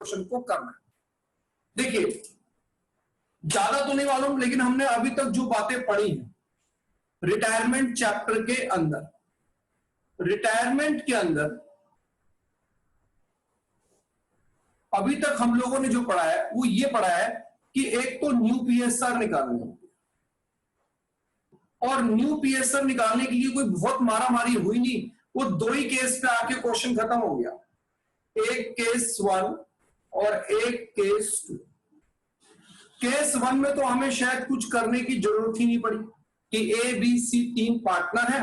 Question को करना है। देखिए ज्यादा तो नहीं मालूम, लेकिन हमने अभी तक जो बातें पढ़ी हैं रिटायरमेंट चैप्टर के अंदर, रिटायरमेंट के अंदर अभी तक हम लोगों ने जो पढ़ा है वो ये पढ़ा है कि एक तो न्यू पीएसआर निकालनी होगी, और न्यू पीएसआर निकालने के लिए कोई बहुत मारामारी हुई नहीं, वो दो ही केस पे आके क्वेश्चन खत्म हो गया, एक केस 1 और एक केस 2। केस 1 में तो हमें शायद कुछ करने की जरूरत ही नहीं पड़ी कि ए बी सी 3 पार्टनर है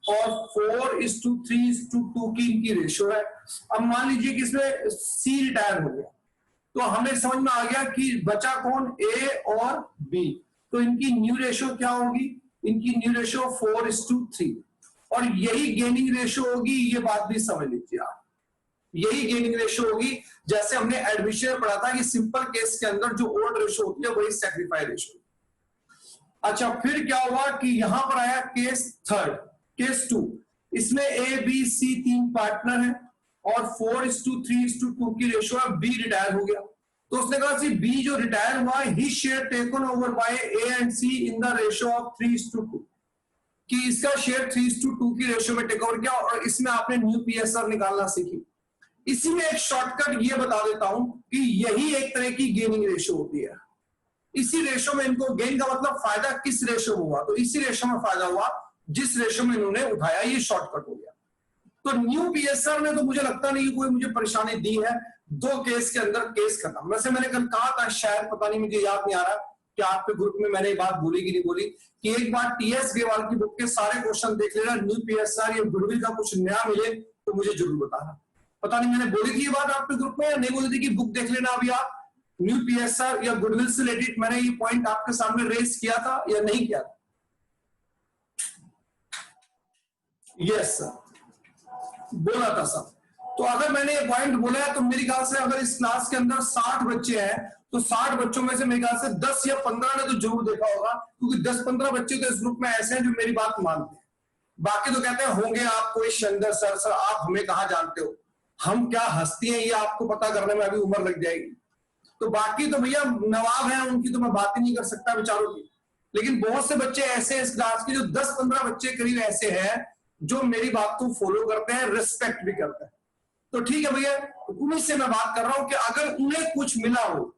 और 4:3:2 की इनकी रेशियो है। अब मान लीजिए कि इसमें सी रिटायर हो गया, तो हमें समझ में आ गया कि बचा कौन, ए और बी, तो इनकी न्यू रेशियो क्या होगी, इनकी न्यू रेशियो 4:3, और यही गेनिंग रेशियो होगी, ये बात भी समझ लीजिए आप, यही गेनिंग रेशियो होगी। जैसे हमने एडमिशन में पढ़ा था कि सिंपल केस के अंदर जो ओल्ड रेशियो होती है वही सैक्रिफाइस रेशियो। अच्छा फिर क्या हुआ कि यहां पर आया केस 3, केस 2, इसमें ए बी सी 3 पार्टनर है और 4:3:2 की रेशियो है, बी रिटायर हो गया, तो उसने कहा सी बी जो रिटायर हुआ है ही share taken over by A and C in the ratio of 3:2, कि इसका शेयर 3:2 की रेशियो में टेक ओवर किया, और इसमें आपने न्यू पीएसआर निकालना सीखी। इसी में एक शॉर्टकट ये बता देता हूं कि यही एक तरह की गेनिंग रेशियो होती है। इसी रेशियो में इनको, गेन का मतलब फायदा किस रेशियो में हुआ, तो इसी रेशियो में फायदा हुआ जिस रेशियो में इन्होंने उठाया, ये शॉर्टकट हो गया। तो न्यू पीएसआर ने तो मुझे लगता नहीं कोई मुझे परेशानी दी है, 2 केस के अंदर केस खत्म। वैसे मैंने कल कहा था, शायद पता नहीं मुझे याद नहीं आ रहा कि आपके ग्रुप में मैंने ये बात बोली कि नहीं बोली, कि एक बार टीएस गेवाल की बुक के सारे क्वेश्चन देख लेना, न्यू पीएसआर या गुडविल का कुछ नया मिले तो मुझे जरूर बताना। पता नहीं मैंने बोली थी ये बात आपके ग्रुप में या नहीं बोली थी कि बुक देख लेना अभी आप, न्यू पीएसआर या गुडविल से रिलेटेड मैंने ये पॉइंट आपके सामने रेस किया था या नहीं किया था? यस सर, बोला था सर। तो अगर मैंने ये पॉइंट बोला है तो मेरी ख्याल से अगर इस क्लास के अंदर 60 बच्चे हैं तो 60 बच्चों में से मेरे ख्याल से 10 या 15 ने तो जरूर देखा होगा, क्योंकि 10-15 बच्चे तो इस ग्रुप में ऐसे हैं जो मेरी बात मानते हैं। बाकी तो कहते हैं होंगे आप कोई शंदर सर आप हमें कहां जानते हो, हम क्या हस्ती हैं ये आपको पता करने में अभी उम्र लग जाएगी। तो बाकी तो भैया नवाब हैं, उनकी तो मैं बात ही नहीं कर सकता बेचारों की, लेकिन बहुत से बच्चे ऐसे हैं इस क्लास के, जो 10-15 बच्चे करीब ऐसे हैं जो मेरी बात को फॉलो करते हैं, रिस्पेक्ट भी करते हैं। तो ठीक है भैया, उन्हीं से मैं बात कर रहा हूं कि अगर उन्हें कुछ मिला हो,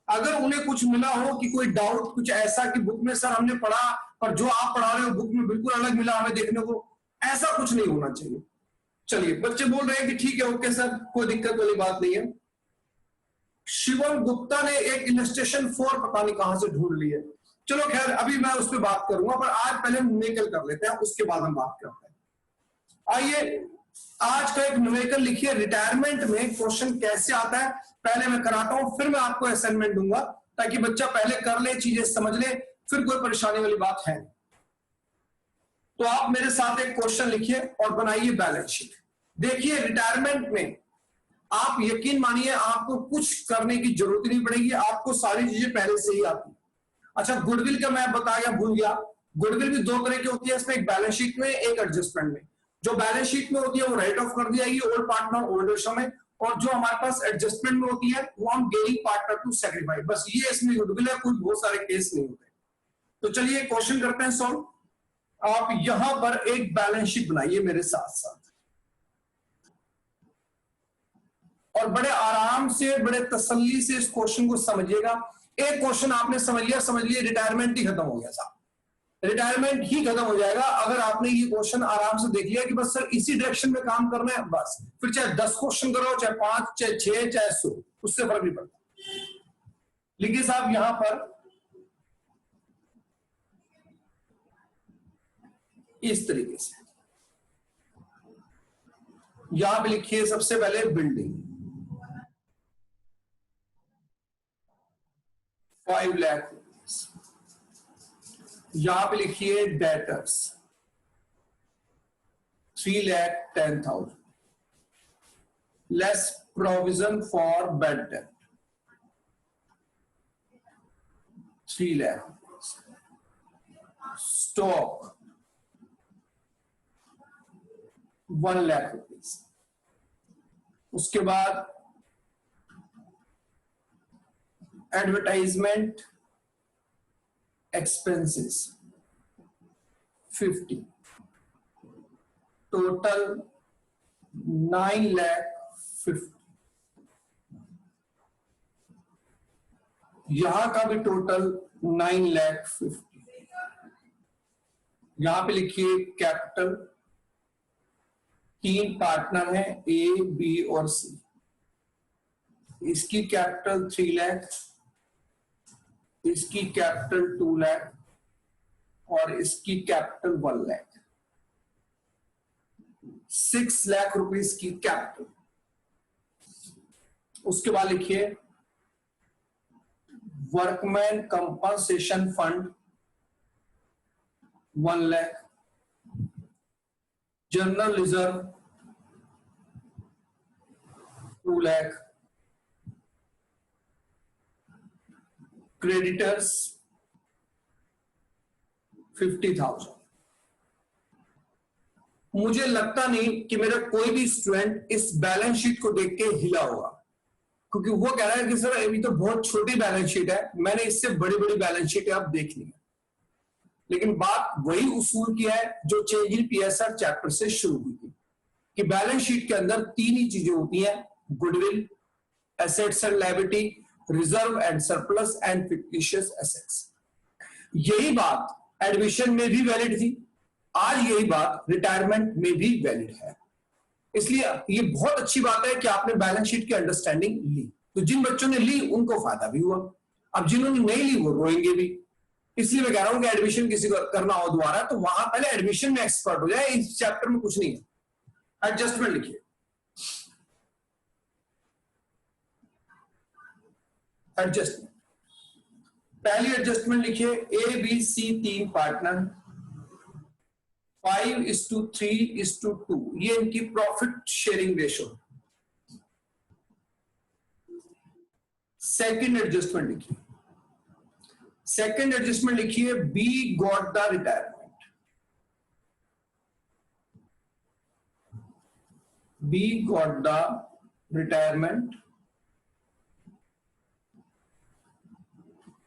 अगर उन्हें कुछ मिला हो कि कोई डाउट कुछ ऐसा कि बुक में सर हमने पढ़ा पर जो आप पढ़ा रहे हो बुक में बिल्कुल अलग मिला हमें देखने को, ऐसा कुछ नहीं होना चाहिए। चलिए बच्चे बोल रहे हैं कि ठीक है ओके सर, कोई दिक्कत वाली बात नहीं है। शिवम गुप्ता ने एक इलस्ट्रेशन 4 पता नहीं कहां से ढूंढ ली है, चलो खैर अभी मैं उस पर बात करूंगा, पर आज पहले न्यूमेरिकल कर लेते हैं, उसके बाद हम बात करते हैं। आइए आज का एक न्यूमेरिकल लिखिए, रिटायरमेंट में क्वेश्चन कैसे आता है पहले मैं कराता हूं, फिर मैं आपको असाइनमेंट दूंगा ताकि बच्चा पहले कर ले, चीजें समझ ले, फिर कोई परेशानी वाली बात है। तो आप मेरे साथ एक क्वेश्चन लिखिए और बनाइए बैलेंस शीट। देखिए रिटायरमेंट में आप यकीन मानिए आपको कुछ करने की जरूरत नहीं पड़ेगी, आपको सारी चीजें पहले से ही आती। अच्छा गुडविल का मैं बताया भूल गया, गुडविल भी 2 तरह की होती है, इसमें एक बैलेंस शीट में एक एडजस्टमेंट में। जो बैलेंस शीट में होती है वो राइट ऑफ कर दी जाएगी ओल्ड पार्टनर ओल्ड रेशियो में, और जो हमारे पास एडजस्टमेंट में होती है वो हम गेनिंग पार्टनर टू सैक्रिफाइस, बस ये इसमें गुडविल है, कोई बहुत सारे केस नहीं होते। तो चलिए क्वेश्चन करते हैं सॉल्व। आप यहां पर एक बैलेंस शीट बनाइए मेरे साथ साथ, और बड़े आराम से बड़े तसल्ली से इस क्वेश्चन को समझिएगा। एक क्वेश्चन आपने समझ लिया, समझ लिया रिटायरमेंट ही खत्म हो गया साहब, रिटायरमेंट ही खत्म हो जाएगा अगर आपने ये क्वेश्चन आराम से देख लिया कि बस सर इसी डायरेक्शन में काम करना है, बस फिर चाहे 10 क्वेश्चन करो, चाहे 5, चाहे 6, चाहे 100, उससे फर्क नहीं पड़ता। लिखिए साहब यहां पर इस तरीके से, यहां पे लिखिए सबसे पहले बिल्डिंग 5 लाख, यहां पे लिखिए debtors 3,10,000 less provision for bed date 3 lakh, stock 1 lakh rupees, उसके बाद एडवर्टाइजमेंट एक्सपेंसेस 50, टोटल 9,50,000। यहां का भी टोटल 9,50,000। यहां पे लिखिए कैपिटल, 3 पार्टनर हैं ए, बी और सी। इसकी कैपिटल 3 लाख, इसकी कैपिटल 2 लाख और इसकी कैपिटल 1 लाख। 6 लाख रुपीस की कैपिटल। उसके बाद लिखिए workman compensation fund 1 lakh, general reserve 2 lakh, creditors 50,000। मुझे लगता नहीं कि मेरा कोई भी स्टूडेंट इस बैलेंस शीट को देख के हिला होगा, क्योंकि वो कह रहा है कि सर अभी तो बहुत छोटी बैलेंस शीट है, मैंने इससे बड़ी बड़ी बैलेंस शीट आप देख ली है। लेकिन बात वही उसूल की है जो चेंज इन पीएसआर चैप्टर से शुरू हुई थी कि बैलेंस शीट के अंदर 3 ही चीजें होती हैं, goodwill, assets and liability, reserve and surplus and fictitious assets. यही बात एडमिशन में भी वैलिड थी, आज यही बात रिटायरमेंट में भी वैलिड है। इसलिए ये बहुत अच्छी बात है कि आपने बैलेंस शीट की अंडरस्टैंडिंग ली। तो जिन बच्चों ने ली उनको फायदा भी हुआ, अब जिन्होंने नहीं ली वो रोएंगे भी। इसलिए मैं कह रहा हूं कि एडमिशन किसी को करना हो दोबारा तो वहां पहले एडमिशन में एक्सपर्ट हो जाए, इस चैप्टर में कुछ नहीं है। एडजस्टमेंट लिखिए, एडजस्टमेंट। पहली एडजस्टमेंट लिखिए ए बी सी 3 पार्टनर, 5:3:2, ये इनकी profit sharing ratio. Second adjustment लिखिए, सेकंड एडजस्टमेंट लिखिए B got the retirement, B got the retirement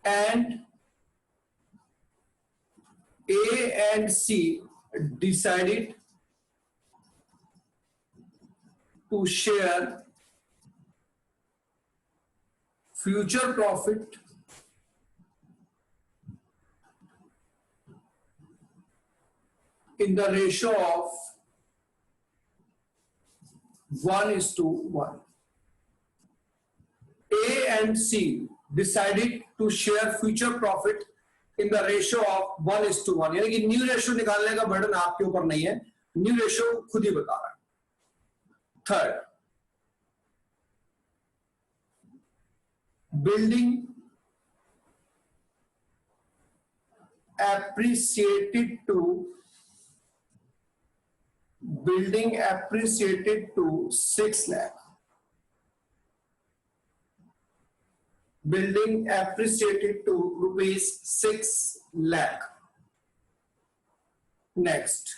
and A and C decided to share future profit in the ratio of 1:1. A and C decided to share future profit in the ratio of 1:1, यानी कि new ratio निकालने का burden आपके ऊपर नहीं है, new ratio खुद ही बता रहा है। Third, building appreciated to 6 lakh, building appreciated to rupees 6 lakh. Next,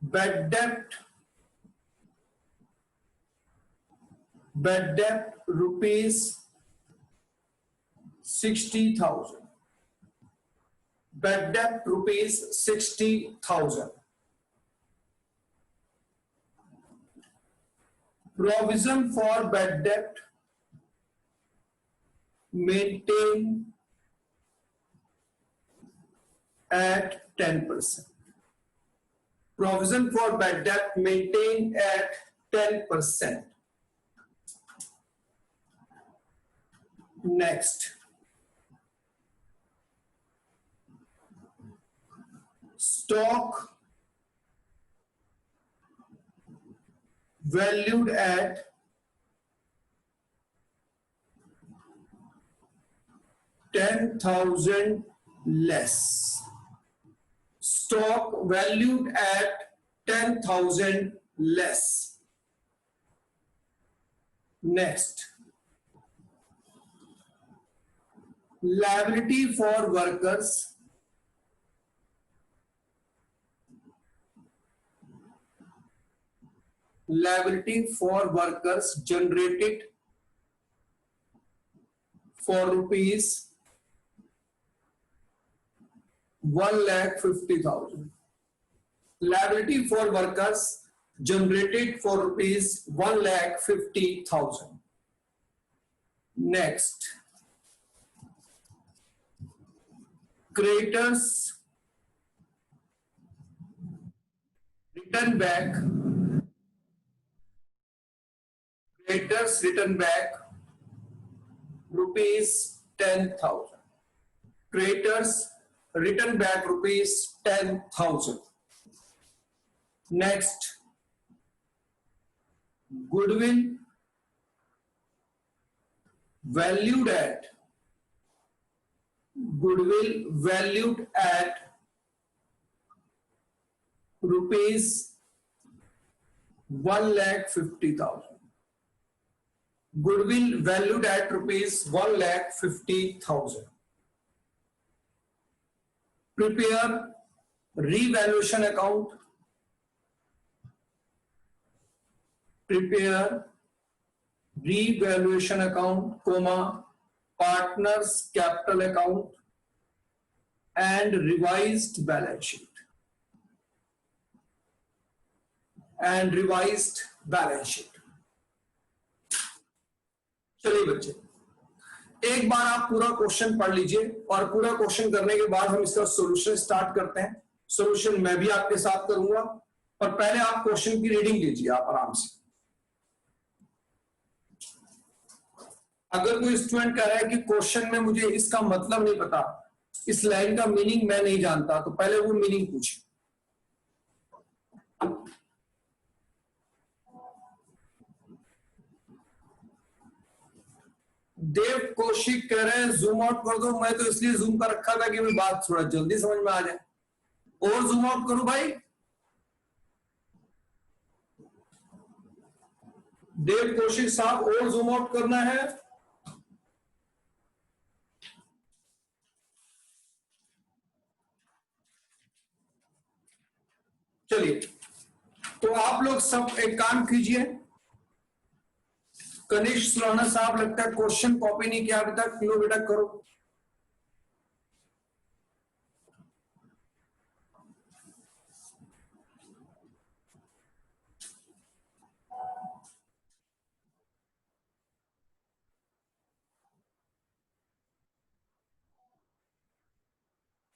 bad debt rupees 60,000, bad debt rupees 60,000. Provision for bad debt maintain at 10%. Provision for bad debt maintain at 10%. Next, stock valued at 10,000 less. Stock valued at 10,000 less. Next, liability for workers generated for rupees 1,50,000. Liability for workers generated for rupees 1,50,000. Next, creditors return back. Creditors return back rupees 10,000. Creditors return back rupees 10,000. Next, goodwill valued at rupees 1,50,000. Goodwill valued at rupees 1,50,000. Prepare revaluation account. Prepare revaluation account, comma, partners capital account and revised balance sheet. And revised balance sheet. चलिए बच्चे, एक बार आप पूरा question पढ़ लीजिए और पूरा question करने के बाद हम इसका सॉल्यूशन स्टार्ट करते हैं। सॉल्यूशन मैं भी आपके साथ करूंगा, पर पहले आप क्वेश्चन की रीडिंग लीजिए आप आराम से। अगर कोई स्टूडेंट कह रहा है कि क्वेश्चन में मुझे इसका मतलब नहीं पता, इस लाइन का मीनिंग मैं नहीं जानता, तो पहले वो मीनिंग पूछे। देव कौशिक कह रहे हैं जूम आउट कर दो। मैं तो इसलिए जूम कर रखा था कि मेरी बात थोड़ा जल्दी समझ में आ जाए। और जूम आउट करूं भाई? देव कौशिक साहब और जूम आउट करना है? चलिए, तो आप लोग सब एक काम कीजिए। कनिष्क सुराना साहब लगता है क्वेश्चन कॉपी नहीं किया अभी तक, लो बेटा करो।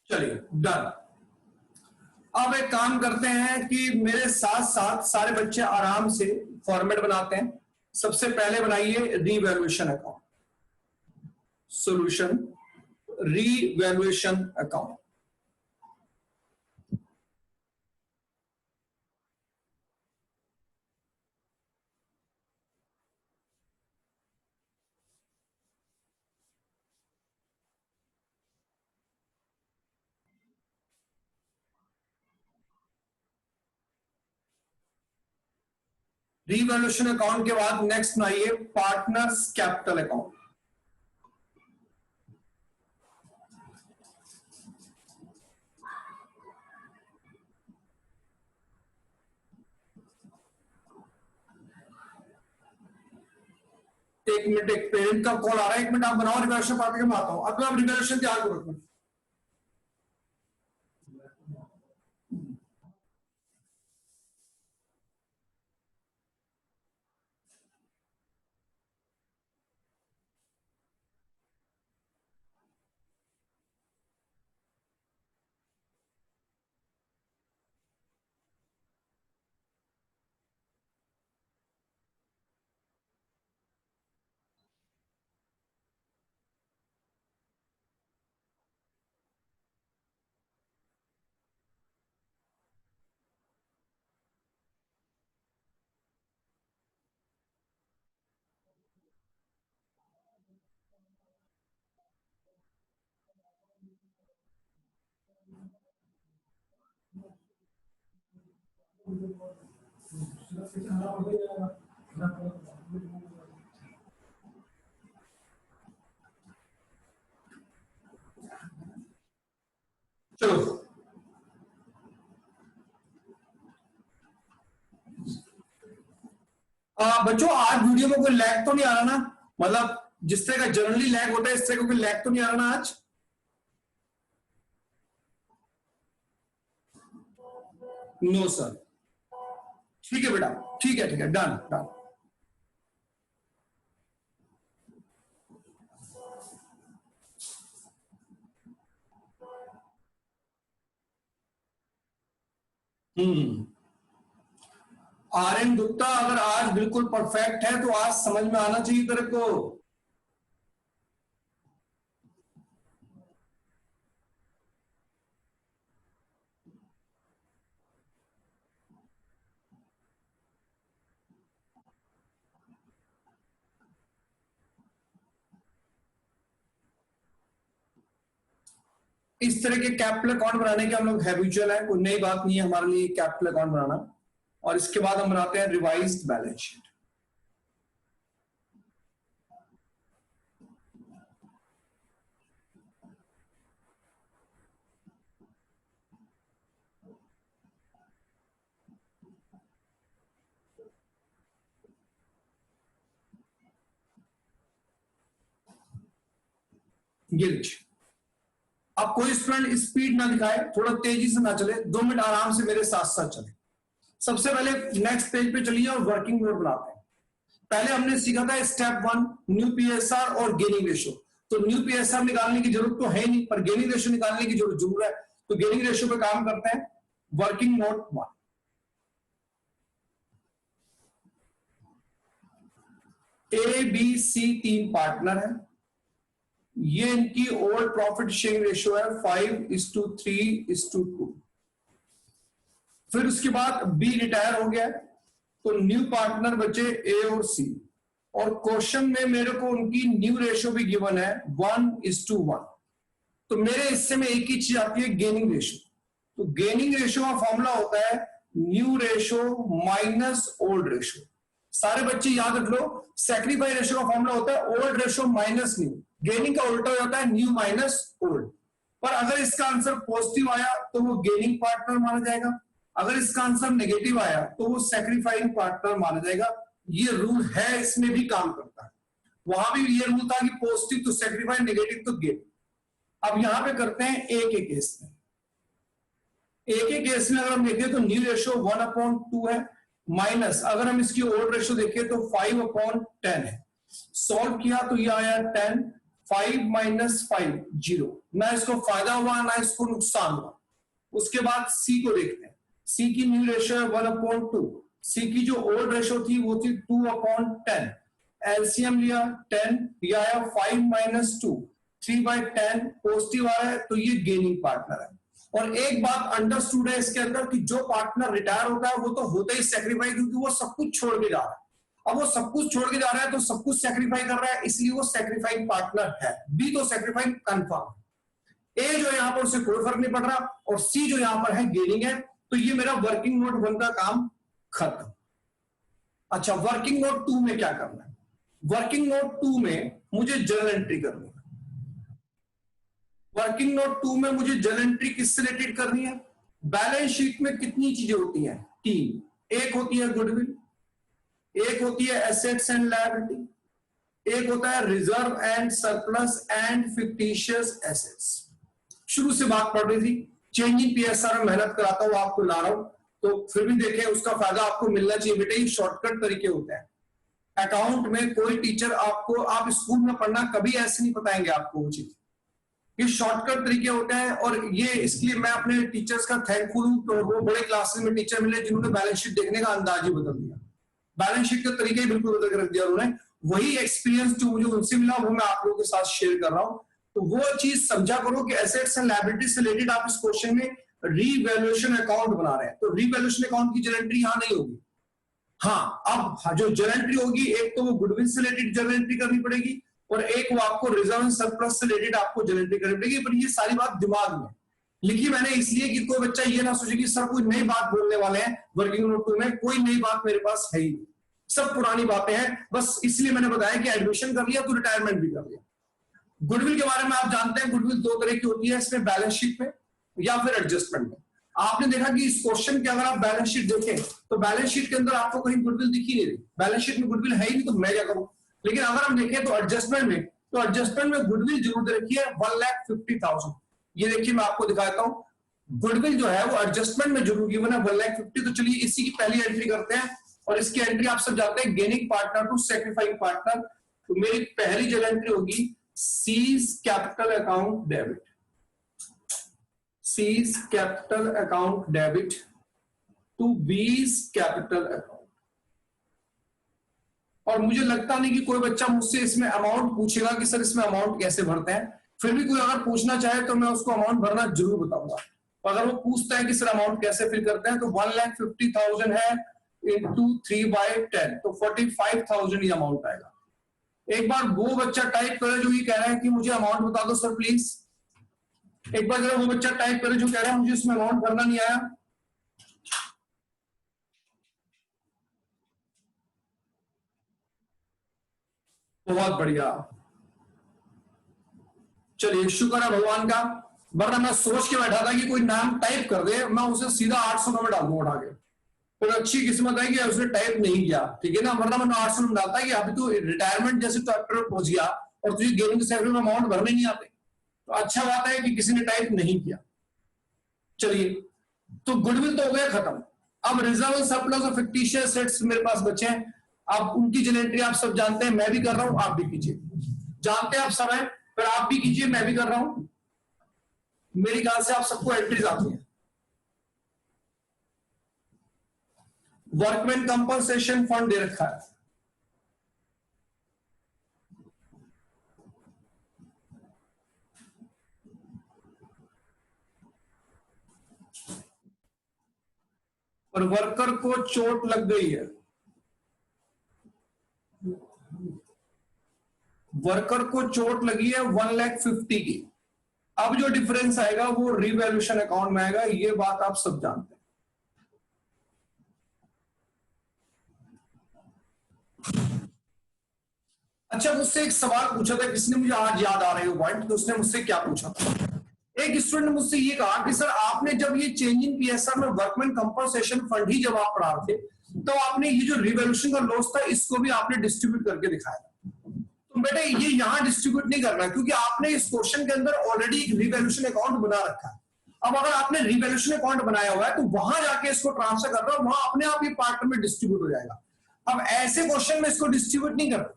चलिए डन। अब एक काम करते हैं कि मेरे साथ साथ सारे बच्चे आराम से फॉर्मेट बनाते हैं। सबसे पहले बनाइए revaluation account. Solution revaluation account. Revaluation account के बाद नेक्स्ट बनाइए पार्टनर्स कैपिटल अकाउंट। एक मिनट, एक पेरेंट का कॉल आ रहा है, एक मिनट आप बनाओ रिवैल्यूएशन पार्ट के मैं आता हूं। अब आप रिवैल्यूएशन तैयार करो। चलो बच्चों, आज वीडियो में कोई लैग तो नहीं आ रहा ना? मतलब जिस तरह का जनरली लैग होता है इस तरह का कोई लैग तो नहीं आ रहा ना आज? No sir. ठीक है बेटा, ठीक है डन डन। आर्यन गुप्ता, अगर आज बिल्कुल परफेक्ट है तो आज समझ में आना चाहिए तेरे को। इस तरह के कैपिटल अकाउंट बनाने के हम लोग हैबिचुअल है, कोई नई बात नहीं है हमारे लिए कैपिटल अकाउंट बनाना। और इसके बाद हम बनाते हैं रिवाइज्ड बैलेंस शीट। ये लीजिए, अब कोई स्टूडेंट स्पीड ना दिखाए, थोड़ा तेजी से ना चले, 2 मिनट आराम से मेरे साथ साथ चले। सबसे पहले नेक्स्ट पेज पे चलिए और वर्किंग नोट बनाते हैं। पहले हमने सीखा था स्टेप 1 न्यू पीएसआर और गेनिंग रेशियो। तो न्यू पीएसआर निकालने की जरूरत तो है नहीं, पर गेनिंग रेशियो निकालने की जरूरत जरूर है। तो गेनिंग रेशियो पे काम करते हैं। Working note 1, A B C 3 partner है, ये इनकी ओल्ड प्रॉफिट शेयरिंग रेशियो है 5:3:2। फिर उसके बाद बी रिटायर हो गया, तो न्यू पार्टनर बचे ए और सी। और क्वेश्चन में मेरे को उनकी न्यू रेशियो भी गिवन है 1:1। तो मेरे हिस्से में एक ही चीज आती है, गेनिंग रेशियो। तो गेनिंग रेशियो का फॉर्मूला होता है new ratio minus old ratio. सारे बच्चे याद रख लो, सैक्रिफाई रेशियो का फॉर्मूला होता है old ratio minus new. Gaining का उल्टा हो जाता है न्यू माइनस ओल्ड। पर अगर इसका आंसर पॉजिटिव आया तो वो गेनिंग पार्टनर माना जाएगा, अगर इसका आंसर नेगेटिव आया तो वो सैक्रिफाइंग पार्टनर माना जाएगा। ये रूल है, इसमें भी काम करता है। वहां भी ये रूल था कि पॉजिटिव तो सैक्रिफाई, नेगेटिव तो गेन। अब यहां पे करते हैं एक एक केस में। एक एक केस में अगर हम देखें तो न्यू रेशियो 1/2 है, माइनस अगर हम इसकी ओल्ड रेशियो देखें तो 5/10 है। सॉल्व किया तो ये आया 10, 5 - 5 0। ना इसको फायदा हुआ ना इसको नुकसान हुआ। उसके बाद सी को देखते हैं। सी की न्यू रेशियो है 1/2। सी की जो ओल्ड रेशियो थी वो थी 2/10। एलसीएम लिया 10, ये आया 5 - 2 3/10, पॉजिटिव आ रहा है तो ये गेनिंग पार्टनर है। और एक बात अंडरस्टूड है इसके अंदर कि जो पार्टनर रिटायर होता है वो तो होता ही सेक्रीफाई, क्योंकि वो सब कुछ छोड़ के जा रहा है। अब वो सब कुछ छोड़ के जा रहा है तो सब कुछ सेक्रीफाई कर रहा है, इसलिए वो सेक्रीफाइंग पार्टनर है। बी तो सेक्रीफाइंग कंफर्म, ए जो यहां पर उसे कोई फर्क नहीं पड़ रहा, और सी जो यहां पर है गेनिंग है। तो ये मेरा वर्किंग नोट 1 का काम खत्म। अच्छा, वर्किंग नोट 2 में क्या करना है? वर्किंग नोट 2 में मुझे जर्नल एंट्री करनी है। वर्किंग नोट 2 में मुझे जर्नल एंट्री किससे रिलेटेड करनी है? बैलेंस शीट में कितनी चीजें होती हैं? 3। एक होती है गुडविल, एक होती है एसेट्स एंड लायबिलिटी, एक होता है reserve and surplus and fictitious assets. शुरू से बात पढ़ रही थी, चेंजिंग पीएसआर में मेहनत कराता हूं, आपको ला रहा हूं, तो फिर भी देखें उसका फायदा आपको मिलना चाहिए। बेटे ये शॉर्टकट तरीके होते हैं अकाउंट में। कोई टीचर आपको, आप स्कूल में पढ़ना कभी ऐसे नहीं बताएंगे आपको वो चीज, ये शॉर्टकट तरीके होते हैं। और ये इसलिए मैं अपने टीचर्स का थैंकफुल हूं, तो वो बड़े क्लासेस में टीचर मिले जिन्होंने बैलेंस शीट देखने का अंदाज ही बदल दिया, बैलेंस शीट का तरीका ही बिल्कुल बदल कर रख दिया उन्होंने। वही एक्सपीरियंस जो मुझे उनसे मिला वो मैं आप लोगों के साथ शेयर कर रहा हूं। तो वो चीज समझा करो कि एसेट्स एंड लायबिलिटी से रिलेटेड आप इस क्वेश्चन में रीवैल्यूएशन अकाउंट बना रहे हैं, तो रीवैल्यूएशन अकाउंट की जर्नल एंट्री यहां नहीं होगी। हाँ, अब जो जर्नल एंट्री होगी, एक तो वो गुडविल से रिलेटेड जर्नल एंट्री करनी पड़ेगी, और एक वो आपको रिजर्व एंड सरप्लस से रिलेटेड आपको जर्नल एंट्री करनी पड़ेगी। पर ये सारी बात दिमाग में लिखी मैंने इसलिए कि कोई बच्चा ये ना सोचे कि सर कोई नई बात बोलने वाले हैं वर्किंग नोट 2 में। कोई नई बात मेरे पास है ही नहीं, सब पुरानी बातें हैं। बस इसलिए मैंने बताया कि एडमिशन कर लिया तो रिटायरमेंट भी कर लिया। गुडविल के बारे में आप जानते हैं, गुडविल 2 तरह की होती है, इसमें बैलेंस शीट में या फिर एडजस्टमेंट में। आपने देखा कि इस क्वेश्चन के अगर आप बैलेंस शीट देखें तो बैलेंस शीट के अंदर आपको कहीं गुडविल दिखी नहीं रही, बैलेंस शीट में गुडविल है ही नहीं, तो मैं क्या करूं? लेकिन अगर हम देखें तो एडजस्टमेंट में गुडविल जरूर दे रखी है 1,50,000। ये देखिए मैं आपको दिखाता हूं, गुडविल जो है वो एडजस्टमेंट में जरूर गिवन है 1,50,000। तो चलिए इसी की पहली एंट्री करते हैं, और इसकी एंट्री आप सब जानते हैं, gaining partner to sacrificing partner. तो मेरी पहली जो एंट्री होगी C's capital account debit, C's capital account debit to B's capital account. और मुझे लगता नहीं कि कोई बच्चा मुझसे इसमें अमाउंट पूछेगा कि सर इसमें अमाउंट कैसे भरते हैं। फिर भी कोई अगर पूछना चाहे तो मैं उसको अमाउंट भरना जरूर बताऊंगा। अगर वो पूछता है कि सर अमाउंट कैसे फिल करते हैं, तो 1,50,000 है इंटू 3/10, तो 45,000 ये अमाउंट आएगा। एक बार वो बच्चा टाइप करे जो ये कह रहा है कि मुझे अमाउंट बता दो सर प्लीज। एक बार जरा वो बच्चा टाइप करे जो कह रहा है मुझे इसमें अमाउंट भरना नहीं आया। बहुत बढ़िया, चलिए शुक्र है भगवान का, वरना मैं सोच के बैठा था कि कोई नाम टाइप कर दे, मैं उसे सीधा 800 में डाल दूं उठा के। तो अच्छी किस्मत है कि उसने टाइप नहीं किया, ठीक है ना, वरना मैं 800 में डालता कि अभी तो रिटायरमेंट जैसे चैप्टर में पहुंच गया और तुझे गेमिंग सैलरी में अमाउंट भरने नहीं आते। तो अच्छा बात है कि किसी ने टाइप नहीं किया। चलिए, तो गुडविल तो हो गया खत्म। अब रिजर्व, सरप्लस और फिक्टिशियस एसेट्स मेरे पास बचे हैं। अब उनकी जो एंट्री आप सब जानते हैं, मैं भी कर रहा हूं, आप भी कीजिए। जानते हैं आप सब है, पर आप भी कीजिए, मैं भी कर रहा हूं। मेरी ख्याल से आप सबको एंट्रीज आती हैं। वर्कमैन कंपनसेशन फंड दे रखा है, और वर्कर को चोट लग गई है, वर्कर को चोट लगी है 1,50,000 की। अब जो डिफरेंस आएगा वो रिवैल्यूएशन अकाउंट में आएगा, ये बात आप सब जानते हैं। अच्छा, मुझसे एक सवाल पूछा था किसने, मुझे आज याद आ रहा है वो पॉइंट, तो उसने मुझसे क्या पूछा था। एक स्टूडेंट ने मुझसे ये कहा कि सर आपने जब ये चेंज इन पीएसआर में वर्कमैन कंपनसेशन फंड ही जब आप पढ़ा रहे थे, तो आपने ये जो रिवैल्यूएशन का लॉस था इसको भी आपने डिस्ट्रीब्यूट करके दिखाया। तो बेटे ये यहां डिस्ट्रीब्यूट नहीं करना, क्योंकि आपने इस क्वेश्चन के अंदर ऑलरेडी एक रिवैल्यूएशन अकाउंट बना रखा है। अब अगर आपने रिवैल्यूएशन अकाउंट बनाया हुआ है तो वहां जाके इसको ट्रांसफर कर रहा है, वहां अपने आप ये पार्ट में डिस्ट्रीब्यूट हो जाएगा। अब ऐसे क्वेश्चन में इसको डिस्ट्रीब्यूट नहीं करना,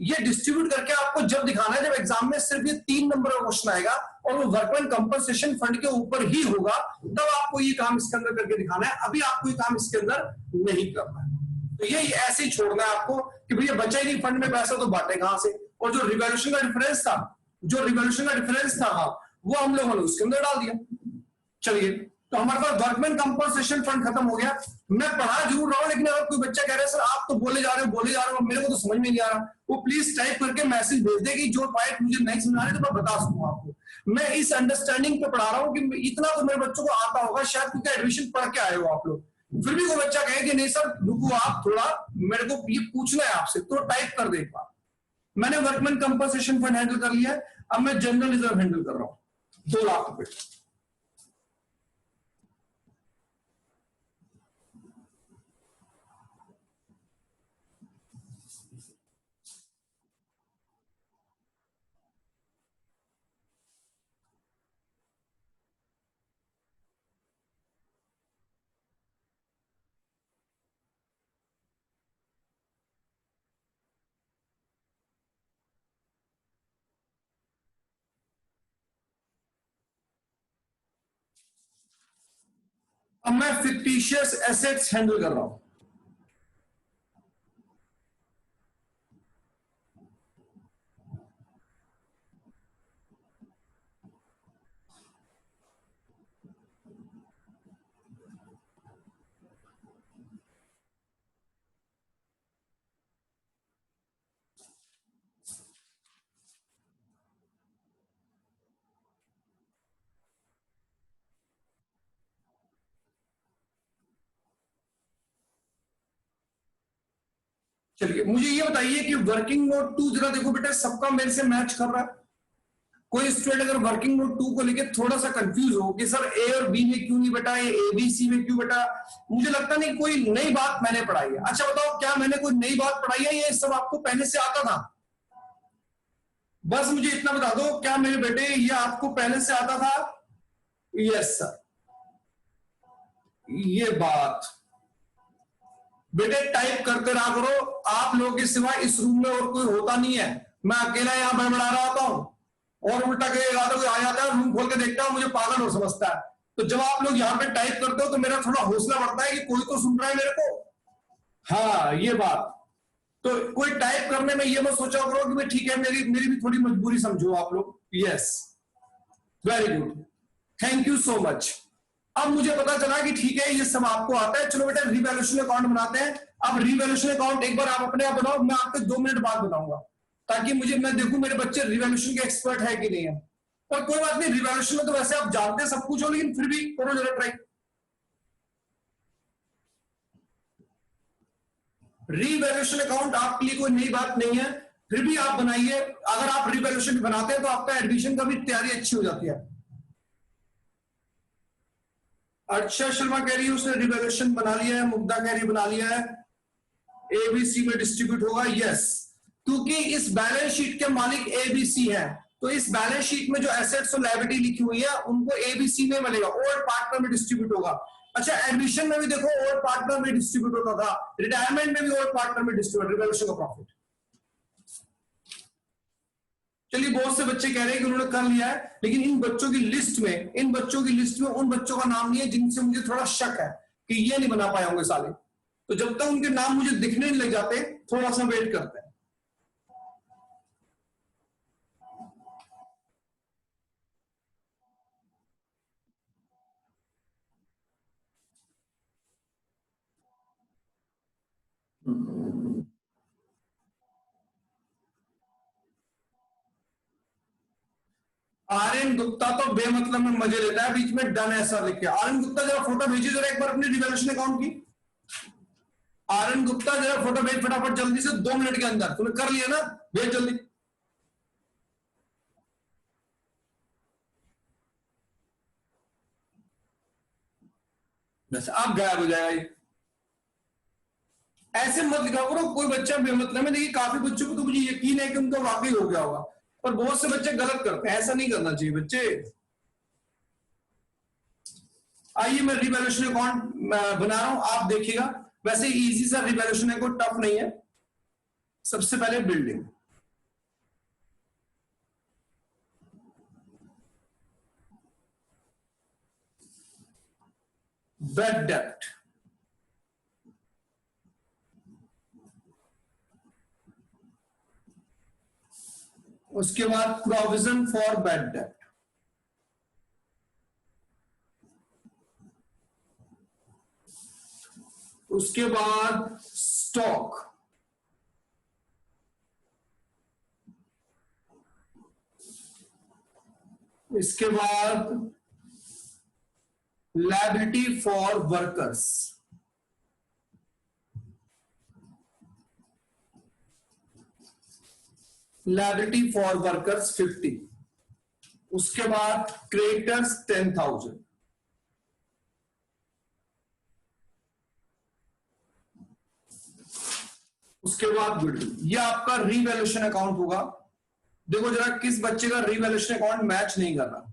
ये डिस्ट्रीब्यूट करके आपको जब दिखाना है जब एग्जाम में सिर्फ ये 3 नंबर का क्वेश्चन आएगा और वो वर्कमैन कंपनसेशन फंड के ऊपर ही होगा, तब आपको ये काम इसके अंदर करके दिखाना है। अभी आपको ये काम इसके अंदर नहीं करना है। तो ये ऐसे ही छोड़ना है आपको कि भैया बचा ही नहीं फंड में पैसा, तो बांटे कहां से। और जो रिवैल्यूएशन का डिफरेंस था, वो हम लोगों ने उसके अंदर डाल दिया। चलिए, तो हमारे पास वर्कमैन कंपनसेशन फंड खत्म हो गया। मैं पढ़ा जरूर रहा हूं, लेकिन अगर कोई बच्चा कह रहा है सर आप तो बोले जा रहे हो, मेरे को तो समझ में नहीं आ रहा, वो प्लीज टाइप करके मैसेज भेज दे कि जो पॉइंट मुझे नहीं समझ आ रहे तो मैं बता सकूं आपको। मैं इस अंडरस्टैंडिंग पे पढ़ा रहा हूं कि इतना तो मेरे बच्चों को आता होगा शायद, क्योंकि एडमिशन पढ़ के आए हो आप लोग। फिर भी कोई बच्चा कहे कि नहीं सर रुको आप थोड़ा, मेरे को ये पूछना है आपसे, तो टाइप कर दे एक बार। मैंने वर्कमैन कंपनसेशन फंड हैंडल कर लिया है, अब मैं जनरल रिजर्व हैंडल कर रहा हूं 2 लाख रुपए। अब मैं फिक्टिशियस एसेट्स हैंडल कर रहा हूं। चलिए मुझे ये बताइए कि वर्किंग नोट 2 जरा देखो बेटा, सबका मेरे से मैच कर रहा है। कोई स्टूडेंट अगर वर्किंग नोट 2 को लेके थोड़ा सा कंफ्यूज हो कि सर ए और बी में क्यों नहीं बटा, ये ए बी सी में क्यों बटा, मुझे लगता नहीं कोई नई बात मैंने पढ़ाई है। अच्छा बताओ, क्या मैंने कोई नई बात पढ़ाई है, ये सब आपको पहले से आता था? बस मुझे इतना बता दो, क्या मेरे बेटे ये आपको पहले से आता था? Yes sir. ये बात बेटे टाइप करते रहा करो, आप लोगों के सिवा इस रूम में और कोई होता नहीं है, मैं अकेला यहां बड़बड़ा रहा होता हूं, और उल्टा के कोई आ जाता है रूम खोल के देखता हूं, मुझे पागल और समझता है। तो जब आप लोग यहाँ पे टाइप करते हो तो मेरा थोड़ा हौसला बढ़ता है कि कोई तो सुन रहा है मेरे को। हाँ ये बात, तो कोई टाइप करने में ये मत सोचा करो कि भाई ठीक है मेरी मेरी भी थोड़ी मजबूरी समझो आप लोग। Yes very good, thank you so much. अब मुझे पता चला कि ठीक है ये सब आपको आता है। चलो बेटा रिवैल्यूएशन अकाउंट बनाते हैं। अब रिवैल्यूएशन अकाउंट एक बार आप अपने आप बनाओ, मैं आपको 2 मिनट बाद बताऊंगा, ताकि मैं देखूं मेरे बच्चे रिवैल्यूएशन के एक्सपर्ट है कि नहीं है। पर कोई बात नहीं, रिवैल्यूएशन में तो वैसे आप जानते हैं सब कुछ हो, लेकिन फिर भी करो जरा ट्राई। रिवैल्यूएशन अकाउंट आपके लिए कोई नई बात नहीं है, फिर भी आप बनाइए। अगर आप रिवैल्यूएशन बनाते हैं तो आपका एडमिशन का भी तैयारी अच्छी हो जाती है। अर्चना शर्मा कह रही है उसने रिवैल्यूएशन बना लिया है, मुग्धा कह रही बना लिया है, एबीसी में डिस्ट्रीब्यूट होगा। यस, क्योंकि इस बैलेंस शीट के मालिक एबीसी है, तो इस बैलेंस शीट में जो एसेट्स और लायबिलिटी लिखी हुई है उनको एबीसी में मिलेगा, ओल्ड पार्टनर में डिस्ट्रीब्यूट होगा। अच्छा एडमिशन में भी देखो ओल्ड पार्टनर में डिस्ट्रीब्यूट होता था, रिटायरमेंट में भी ओल्ड पार्टनर में डिस्ट्रीब्यूट, रिवैल्यूएशन का प्रॉफिट। चलिए बहुत से बच्चे कह रहे हैं कि उन्होंने कर लिया है, लेकिन इन बच्चों की लिस्ट में उन बच्चों का नाम नहीं है जिनसे मुझे थोड़ा शक है कि ये नहीं बना पाए होंगे साले। तो जब तक उनके नाम मुझे दिखने नहीं लग जाते, थोड़ा सा वेट करते हैं। आर्यन गुप्ता तो बेमतलब में मजे लेता है, बीच में डन ऐसा लिख के। आर्यन गुप्ता जरा फोटो भेजिए जरा एक बार अपनी रिवैल्यूएशन अकाउंट की। आर्यन गुप्ता जरा फोटो भेज फटाफट जल्दी से, 2 मिनट के अंदर। तूने कर लिया ना, भेज जल्दी। बस आप गायब हो जाएगा ये। ऐसे मत लिखा करो, कोई बच्चा बेमतलब में। देखिए काफी बच्चों को तो मुझे यकीन है कि उनका वाकई हो गया होगा, पर बहुत से बच्चे गलत करते हैं, ऐसा नहीं करना चाहिए बच्चे। आइए मैं रिवैल्यूएशन अकाउंट बना रहा हूं, आप देखिएगा। वैसे इजी सा रिवैल्यूएशन है, कोई टफ नहीं है। सबसे पहले बिल्डिंग, बैड डेप्ट, उसके बाद प्रोविजन फॉर बैड डेप्ट, उसके बाद स्टॉक, इसके बाद liability for workers, liability for workers 50, उसके बाद क्रेडिटर्स 10,000, उसके बाद गुडविल। ये आपका रिवैल्यूएशन अकाउंट होगा। देखो जरा किस बच्चे का रिवैल्यूएशन अकाउंट मैच नहीं कर रहा।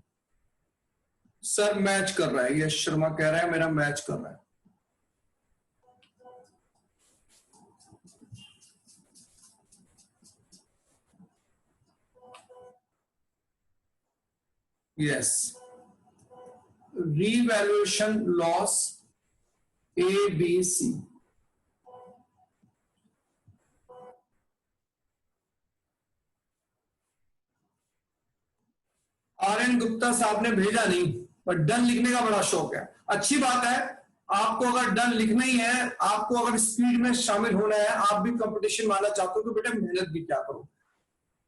सर मैच कर रहा है, यश शर्मा कह रहा है मेरा मैच कर रहा है। Yes, revaluation loss ABC, Aryan Gupta साहब ने भेजा नहीं, पर डन लिखने का बड़ा शौक है। अच्छी बात है, आपको अगर डन लिखना ही है, आपको अगर स्पीड में शामिल होना है, आप भी कंपटीशन मानना चाहते हो, तो बेटा मेहनत भी क्या करो।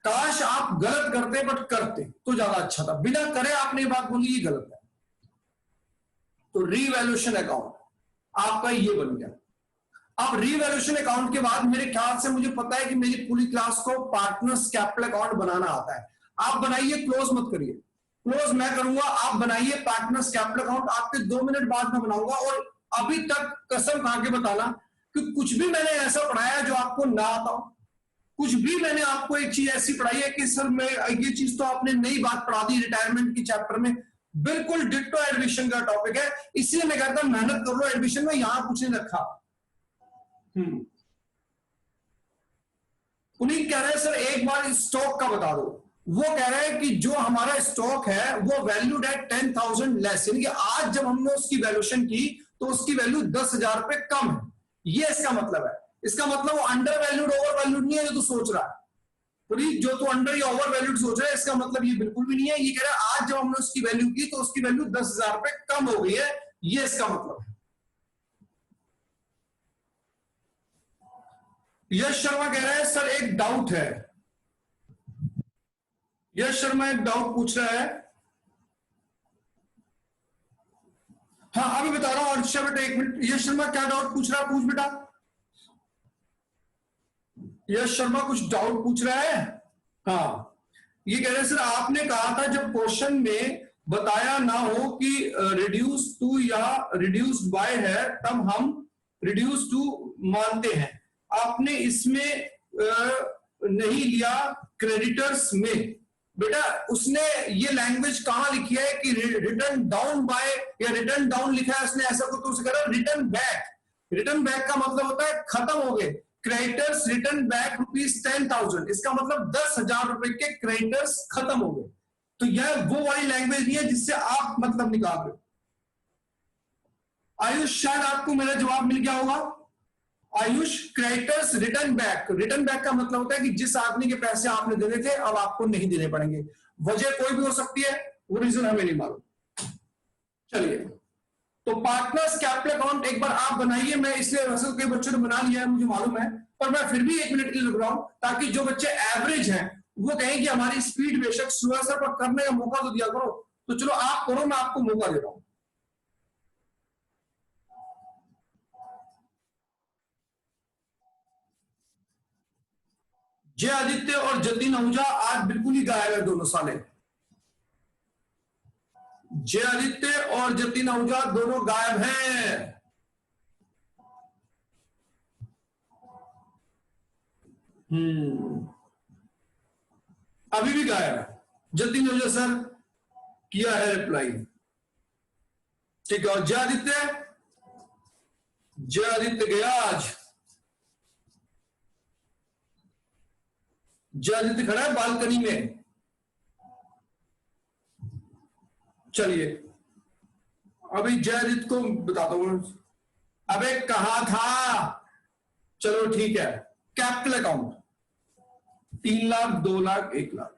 काश आप गलत करते बट करते तो ज्यादा अच्छा था। बिना करे आपने ये बात बोली, ये गलत है। तो रिवैल्यूएशन अकाउंट आपका ये बन गया। अब रिवैल्यूएशन अकाउंट के बाद मेरे ख्याल से मुझे पता है कि मेरी पूरी क्लास को पार्टनर्स कैपिटल अकाउंट बनाना आता है। आप बनाइए, क्लोज मत करिए, क्लोज मैं करूंगा, आप बनाइए पार्टनर्स कैपिटल अकाउंट, आपके 2 मिनट बाद मैं बनाऊंगा। और अभी तक कसम खा के बताना कि कुछ भी मैंने ऐसा पढ़ाया जो आपको ना आता हो, कुछ भी मैंने आपको एक चीज ऐसी पढ़ाई है कि सर मैं ये चीज तो आपने नई बात पढ़ा दी रिटायरमेंट की चैप्टर में, बिल्कुल डिट्टो एडमिशन का टॉपिक है। इसलिए मैं कहता हूं मेहनत कर लो एडमिशन में, यहां कुछ नहीं रखा। पुनीत कह रहे हैं सर एक बार स्टॉक का बता दो। वो कह रहे हैं कि जो हमारा स्टॉक है वो वैल्यूड एट 10,000 लेस, यानी कि आज जब हमने उसकी वैल्यूएशन की तो उसकी वैल्यू 10,000 रुपए कम है, ये इसका मतलब है। इसका मतलब वो अंडर वैल्यूड ओवर वैल्यूड नहीं है जो तू सोच रहा है, पुनीत जो तू अंडर या ओवर वैल्यूड सोच रहा है, इसका मतलब ये बिल्कुल भी नहीं है। ये कह रहा है आज जब हमने उसकी वैल्यू की तो उसकी वैल्यू 10,000 रुपए कम हो गई है, ये इसका मतलब है। यश शर्मा कह रहा है सर एक डाउट है, यश शर्मा एक डाउट पूछ रहा है। हाँ अभी बता रहा हूं अर्षा बेटा, एक मिनट। यश शर्मा क्या डाउट पूछ रहा है, पूछ बेटा। यश शर्मा कुछ डाउट पूछ रहा है। हाँ ये कह रहे हैं सर आपने कहा था जब क्वेश्चन में बताया ना हो कि रिड्यूस टू या रिड्यूस्ड बाय है तब हम रिड्यूस टू मानते हैं, आपने इसमें नहीं लिया क्रेडिटर्स में। बेटा उसने ये लैंग्वेज कहां लिखी है कि रिटर्न डाउन बाय या रिटर्न डाउन लिखा है उसने, ऐसा कुछ तो उसे कह रहा है रिटर्न बैक। रिटर्न बैक का मतलब होता है खत्म हो गए क्रेडिटर्स, रिटर्न बैक ₹10,000, इसका मतलब 10,000 रुपए के क्रेडिटर्स खत्म हो गए। तो यह वो वाली लैंग्वेज नहीं है जिससे आप मतलब निकाल रहे हो। आयुष शायद आपको मेरा जवाब मिल गया होगा। Ayush creditors return back, return back का मतलब होता है कि जिस आदमी के पैसे आपने देने थे अब आपको नहीं देने पड़ेंगे। वजह कोई भी हो सकती है, वो रीजन हमें नहीं मालूम। चलिए तो पार्टनर्स कैपिटल अकाउंट एक बार आप बनाइए, मैं इसलिए वैसे कई बच्चों ने बना लिया है मुझे मालूम है, पर मैं फिर भी 1 मिनट के लिए रुक रहा हूं ताकि जो बच्चे एवरेज हैं वो कहें कि हमारी स्पीड बेशक स्लो है सर पर करने का मौका तो दिया करो। तो चलो आप करो, मैं आपको मौका दे रहा हूं। जय आदित्य और जतिन आहूजा आज बिल्कुल ही गायब है दोनों साले। जय आदित्य और जतिन आहूजा दोनों गायब हैं। अभी भी गायब है। जतिन आहूजा सर किया है रिप्लाई, ठीक है। और जय आदित्य गया आज, जय आदित्य खड़ा है बालकनी में। चलिए अभी जय आदित्य को बताता हूं। अबे कहा था, चलो ठीक है। कैपिटल अकाउंट 3 लाख 2 लाख 1 लाख,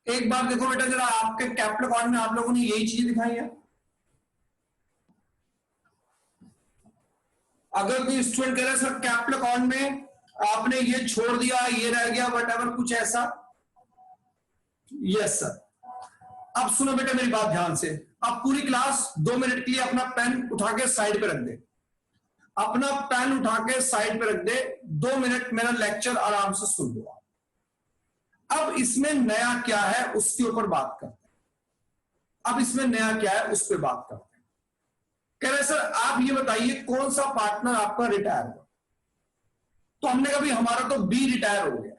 एक बार देखो बेटा जरा, आपके कैपिटल अकाउंट में आप लोगों ने यही चीज दिखाई है। अगर कोई स्टूडेंट कह रहा है सर कैपिटल अकाउंट में आपने ये छोड़ दिया, ये रह गया, वट एवर कुछ ऐसा, यस सर। अब सुनो बेटा मेरी बात ध्यान से, अब पूरी क्लास 2 मिनट के लिए अपना पेन उठा के साइड पे रख दे, अपना पेन उठा के साइड पे रख दे, 2 मिनट मेरा लेक्चर आराम से सुन लो। अब इसमें नया क्या है उसके ऊपर बात करते हैं। अब इसमें नया क्या है उस पर बात करते हैं। कह रहे सर आप ये बताइए कौन सा पार्टनर आपका रिटायर हुआ। तो हमने कहा भाई हमारा तो बी रिटायर हो गया।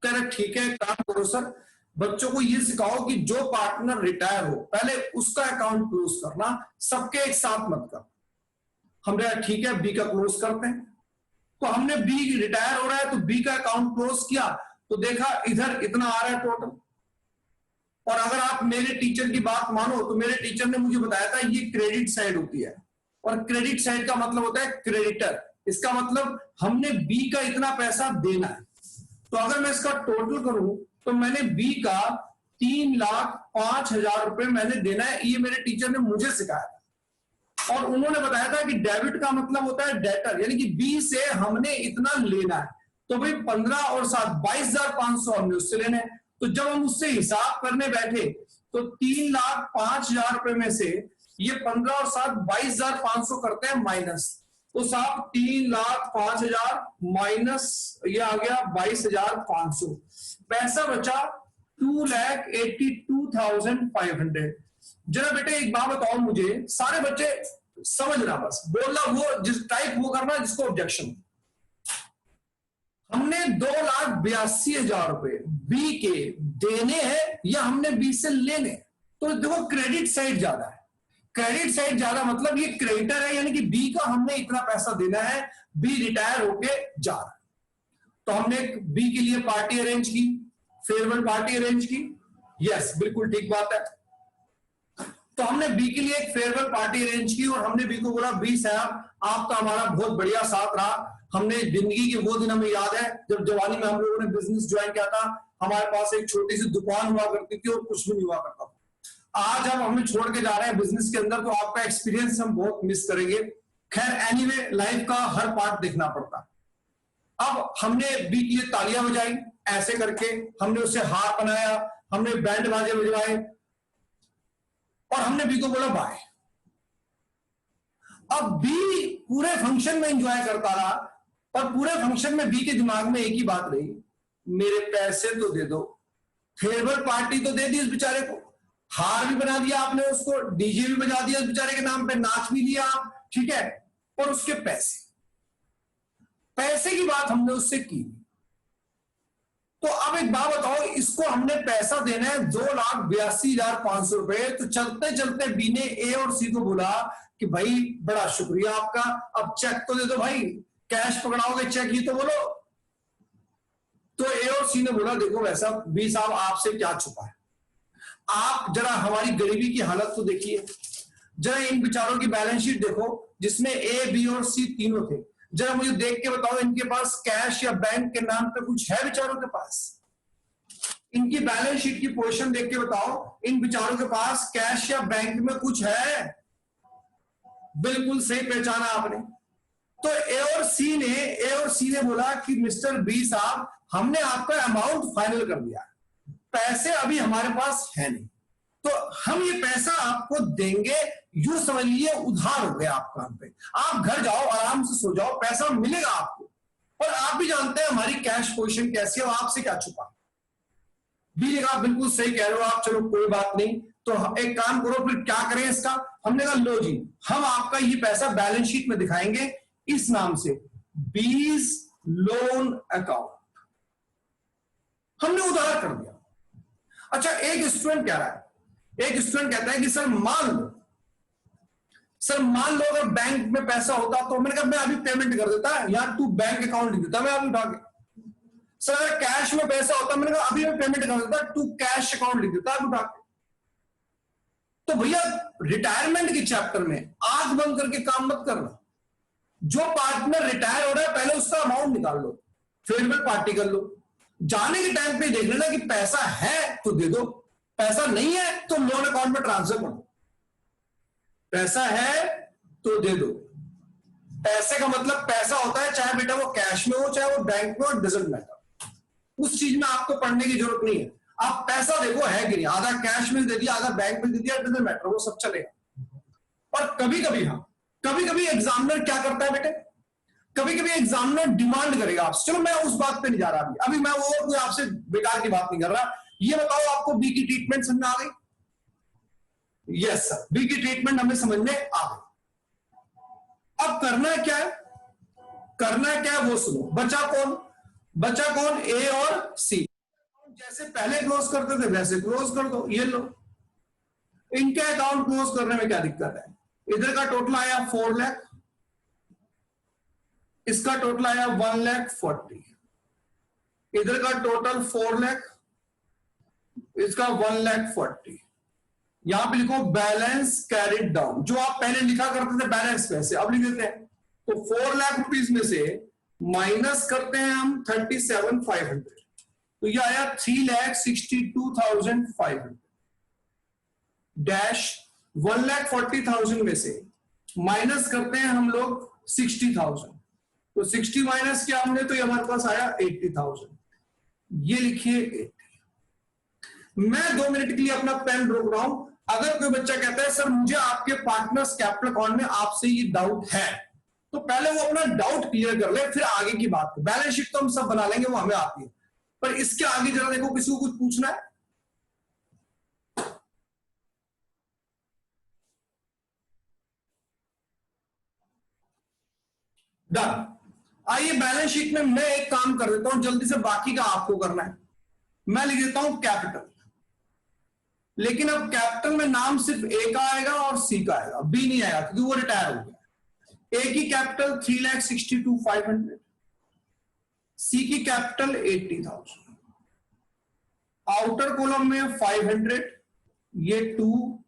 कह रहे ठीक है, काम करो सर, बच्चों को ये सिखाओ कि जो पार्टनर रिटायर हो पहले उसका अकाउंट क्लोज करना, सबके एक साथ मत कर। हमने कहा ठीक है, बी का क्लोज करते हैं। तो हमने बी रिटायर हो रहा है तो बी का अकाउंट क्लोज किया, तो देखा इधर इतना आ रहा है टोटल। और अगर आप मेरे टीचर की बात मानो तो मेरे टीचर ने मुझे बताया था ये क्रेडिट साइड होती है, और क्रेडिट साइड का मतलब होता है क्रेडिटर। इसका मतलब हमने बी का इतना पैसा देना है। तो अगर मैं इसका टोटल करूं तो मैंने बी का 3,05,000 रुपए मैंने देना है, ये मेरे टीचर ने मुझे सिखाया था। और उन्होंने बताया था कि डेबिट का मतलब होता है डेटर, यानी कि बी से हमने इतना लेना है। तो भाई 15 और 7 22,500 हमने उससे लेने हैं। तो जब हम उससे हिसाब करने बैठे तो 3,05,000 रुपए में से ये 15 और 7 22,500 करते हैं माइनस। तो साहब 3,05,000 माइनस ये आ गया 22,500, पैसा बचा 2,82,500। जरा बेटे एक बात बताओ मुझे, सारे बच्चे समझना, बस बोलना वो जिस टाइप वो करना जिसको ऑब्जेक्शन। हमने 2,82,000 रुपए बी के देने हैं या हमने बी से लेने? तो देखो क्रेडिट साइड ज्यादा है, क्रेडिट साइड ज्यादा मतलब ये क्रेडिटर है, यानी कि बी का हमने इतना पैसा देना है, बी रिटायर होके जा रहा है। तो हमने बी के लिए पार्टी अरेंज की, फेयरवेल पार्टी अरेंज की, यस बिल्कुल ठीक बात है। तो हमने बी के लिए एक फेयरवेल पार्टी अरेंज की और हमने बी को बोला बी साहब आपका हमारा बहुत बढ़िया साथ रहा, हमने जिंदगी के वो दिन हमें याद है जब जवानी में हम लोगों ने बिजनेस ज्वाइन किया था, हमारे पास एक छोटी सी दुकान हुआ करती थी और कुछ भी नहीं हुआ करता था। आज हम हमें छोड़ के जा रहे हैं बिजनेस के अंदर, तो आपका एक्सपीरियंस हम बहुत मिस करेंगे। खैर एनीवे लाइफ का हर पार्ट देखना पड़ता है। अब हमने बी के लिए तालियां बजाई, ऐसे करके हमने उसे हार बनाया, हमने बैंड बाजे बजवाए और हमने बी को बोला बाय। अब बी पूरे फंक्शन में एंजॉय करता रहा, और पूरे फंक्शन में बी के दिमाग में एक ही बात रही, मेरे पैसे तो दे दो, फेयरवेल पार्टी तो दे दी उस बेचारे को, हार भी बना दिया आपने उसको, डीजे भी बजा दिया उस बेचारे के नाम पे, नाच भी लिया आप, ठीक है, और उसके पैसे की बात हमने उससे की। तो अब एक बात बताओ, इसको हमने पैसा देना है 2,82,500 रुपए। तो चलते चलते बी ने ए और सी को बोला कि भाई बड़ा शुक्रिया आपका, अब चेक तो दे दो भाई, कैश पकड़ाओगे चेक ही तो बोलो। तो ए और सी ने बोला देखो वैसा बी साहब आपसे क्या छुपा है, आप जरा हमारी गरीबी की हालत तो देखिए, जरा इन बेचारों की बैलेंस शीट देखो जिसमें ए बी और सी तीनों थे, जरा मुझे देख के बताओ इनके पास कैश या बैंक के नाम पे कुछ है बेचारों के पास? इनकी बैलेंस शीट की पोजीशन देख के बताओ इन बेचारों के पास कैश या बैंक में कुछ है? बिल्कुल सही पहचाना आपने। तो ए और सी ने बोला कि मिस्टर बी साहब हमने आपका अमाउंट फाइनल कर दिया, पैसे अभी हमारे पास है नहीं, तो हम ये पैसा आपको देंगे, यूं समझ लीजिए उधार हो गया आपका हम पे, आप घर जाओ आराम से सो जाओ, पैसा मिलेगा आपको। और आप भी जानते हैं हमारी कैश पोजीशन कैसी है, आपसे क्या छुपा। बी ने कहा बिल्कुल सही कह रहे हो आप, चलो कोई बात नहीं, तो एक काम करो फिर क्या करें इसका। हमने कहा लो जी हम आपका ये पैसा बैलेंस शीट में दिखाएंगे इस नाम से, बीज लोन अकाउंट, हमने उधार कर दिया। अच्छा एक स्टूडेंट कह रहा है, एक स्टूडेंट कहता है कि सर मान लो अगर बैंक में पैसा होता तो मैंने कहा मैं अभी पेमेंट कर देता, यार तू बैंक अकाउंट लिख देता मैं अभी उठा के। सर अगर कैश में पैसा होता मैंने कहा अभी मैं पेमेंट कर देता, तू कैश अकाउंट लिख देता अभी उठा के। तो भैया रिटायरमेंट के चैप्टर में आंख बंद करके काम मत करना, जो पार्टनर रिटायर हो रहा है पहले उसका अमाउंट निकाल लो, फेयरवेल पार्टी कर लो, जाने के टाइम पे देख लेना कि पैसा है तो दे दो, पैसा नहीं है तो लोन अकाउंट में ट्रांसफर कर दो, पैसा है तो दे दो। पैसे का मतलब पैसा होता है, चाहे बेटा वो कैश में हो चाहे वो बैंक में हो, डजंट मैटर, उस चीज में आपको पढ़ने की जरूरत नहीं है। आप पैसा देखो है कि नहीं, आधा कैश में दे दिया आधा बैंक में दे दिया, डजंट मैटर, वो सब चलेगा। और कभी कभी एग्जामिनर क्या करता है बेटे, कभी कभी एग्जामिनर डिमांड करेगा आपसे, चलो मैं उस बात पे नहीं जा रहा अभी मैं वो कोई आपसे बेकार की बात नहीं कर रहा, ये बताओ आपको बी की ट्रीटमेंट समझ में आ गई? यस सर, बी की ट्रीटमेंट हमें समझ में आ गई। अब करना क्या है वो सुनो। बचा कौन? ए और सी। जैसे पहले क्लोज करते थे वैसे क्लोज कर दो, ये लो। इनके अकाउंट क्लोज करने में क्या दिक्कत है? इधर का टोटल आया 4 लाख, इसका टोटल आया 1,40,000, इधर का टोटल 4 लाख, इसका 1,40,000। यहां पे लिखो बैलेंस कैरिड डाउन, जो आप पहले लिखा करते थे बैलेंस पैसे अब लिख देते हैं। तो 4 लाख रुपीस में से माइनस करते हैं हम 37,500, तो यह आया 3,62,500 डैश 1,40,000 में से माइनस करते हैं हम लोग 60,000, तो 60 माइनस किया हमने तो ये हमारे पास आया 80,000। ये लिखिए 80। मैं 2 मिनट के लिए अपना पेन रोक रहा हूं। अगर कोई बच्चा कहता है सर मुझे आपके पार्टनर्स कैपिटल अकाउंट में आपसे ये डाउट है, तो पहले वो अपना डाउट क्लियर कर ले, फिर आगे की बात। बैलेंस शीट तो हम सब बना लेंगे, वो हमें आती है, पर इसके आगे जरा देखो किसी को कुछ पूछना है? डन। आइए बैलेंस शीट में मैं एक काम कर देता हूं जल्दी से, बाकी का आपको करना है। मैं लिख देता हूं कैपिटल, लेकिन अब कैपिटल में नाम सिर्फ ए का आएगा और सी का आएगा, बी नहीं आएगा क्योंकि वो रिटायर हो गया। ए की कैपिटल 3,62,500, सी की कैपिटल 80,000, आउटर कॉलम में 500, ये 2,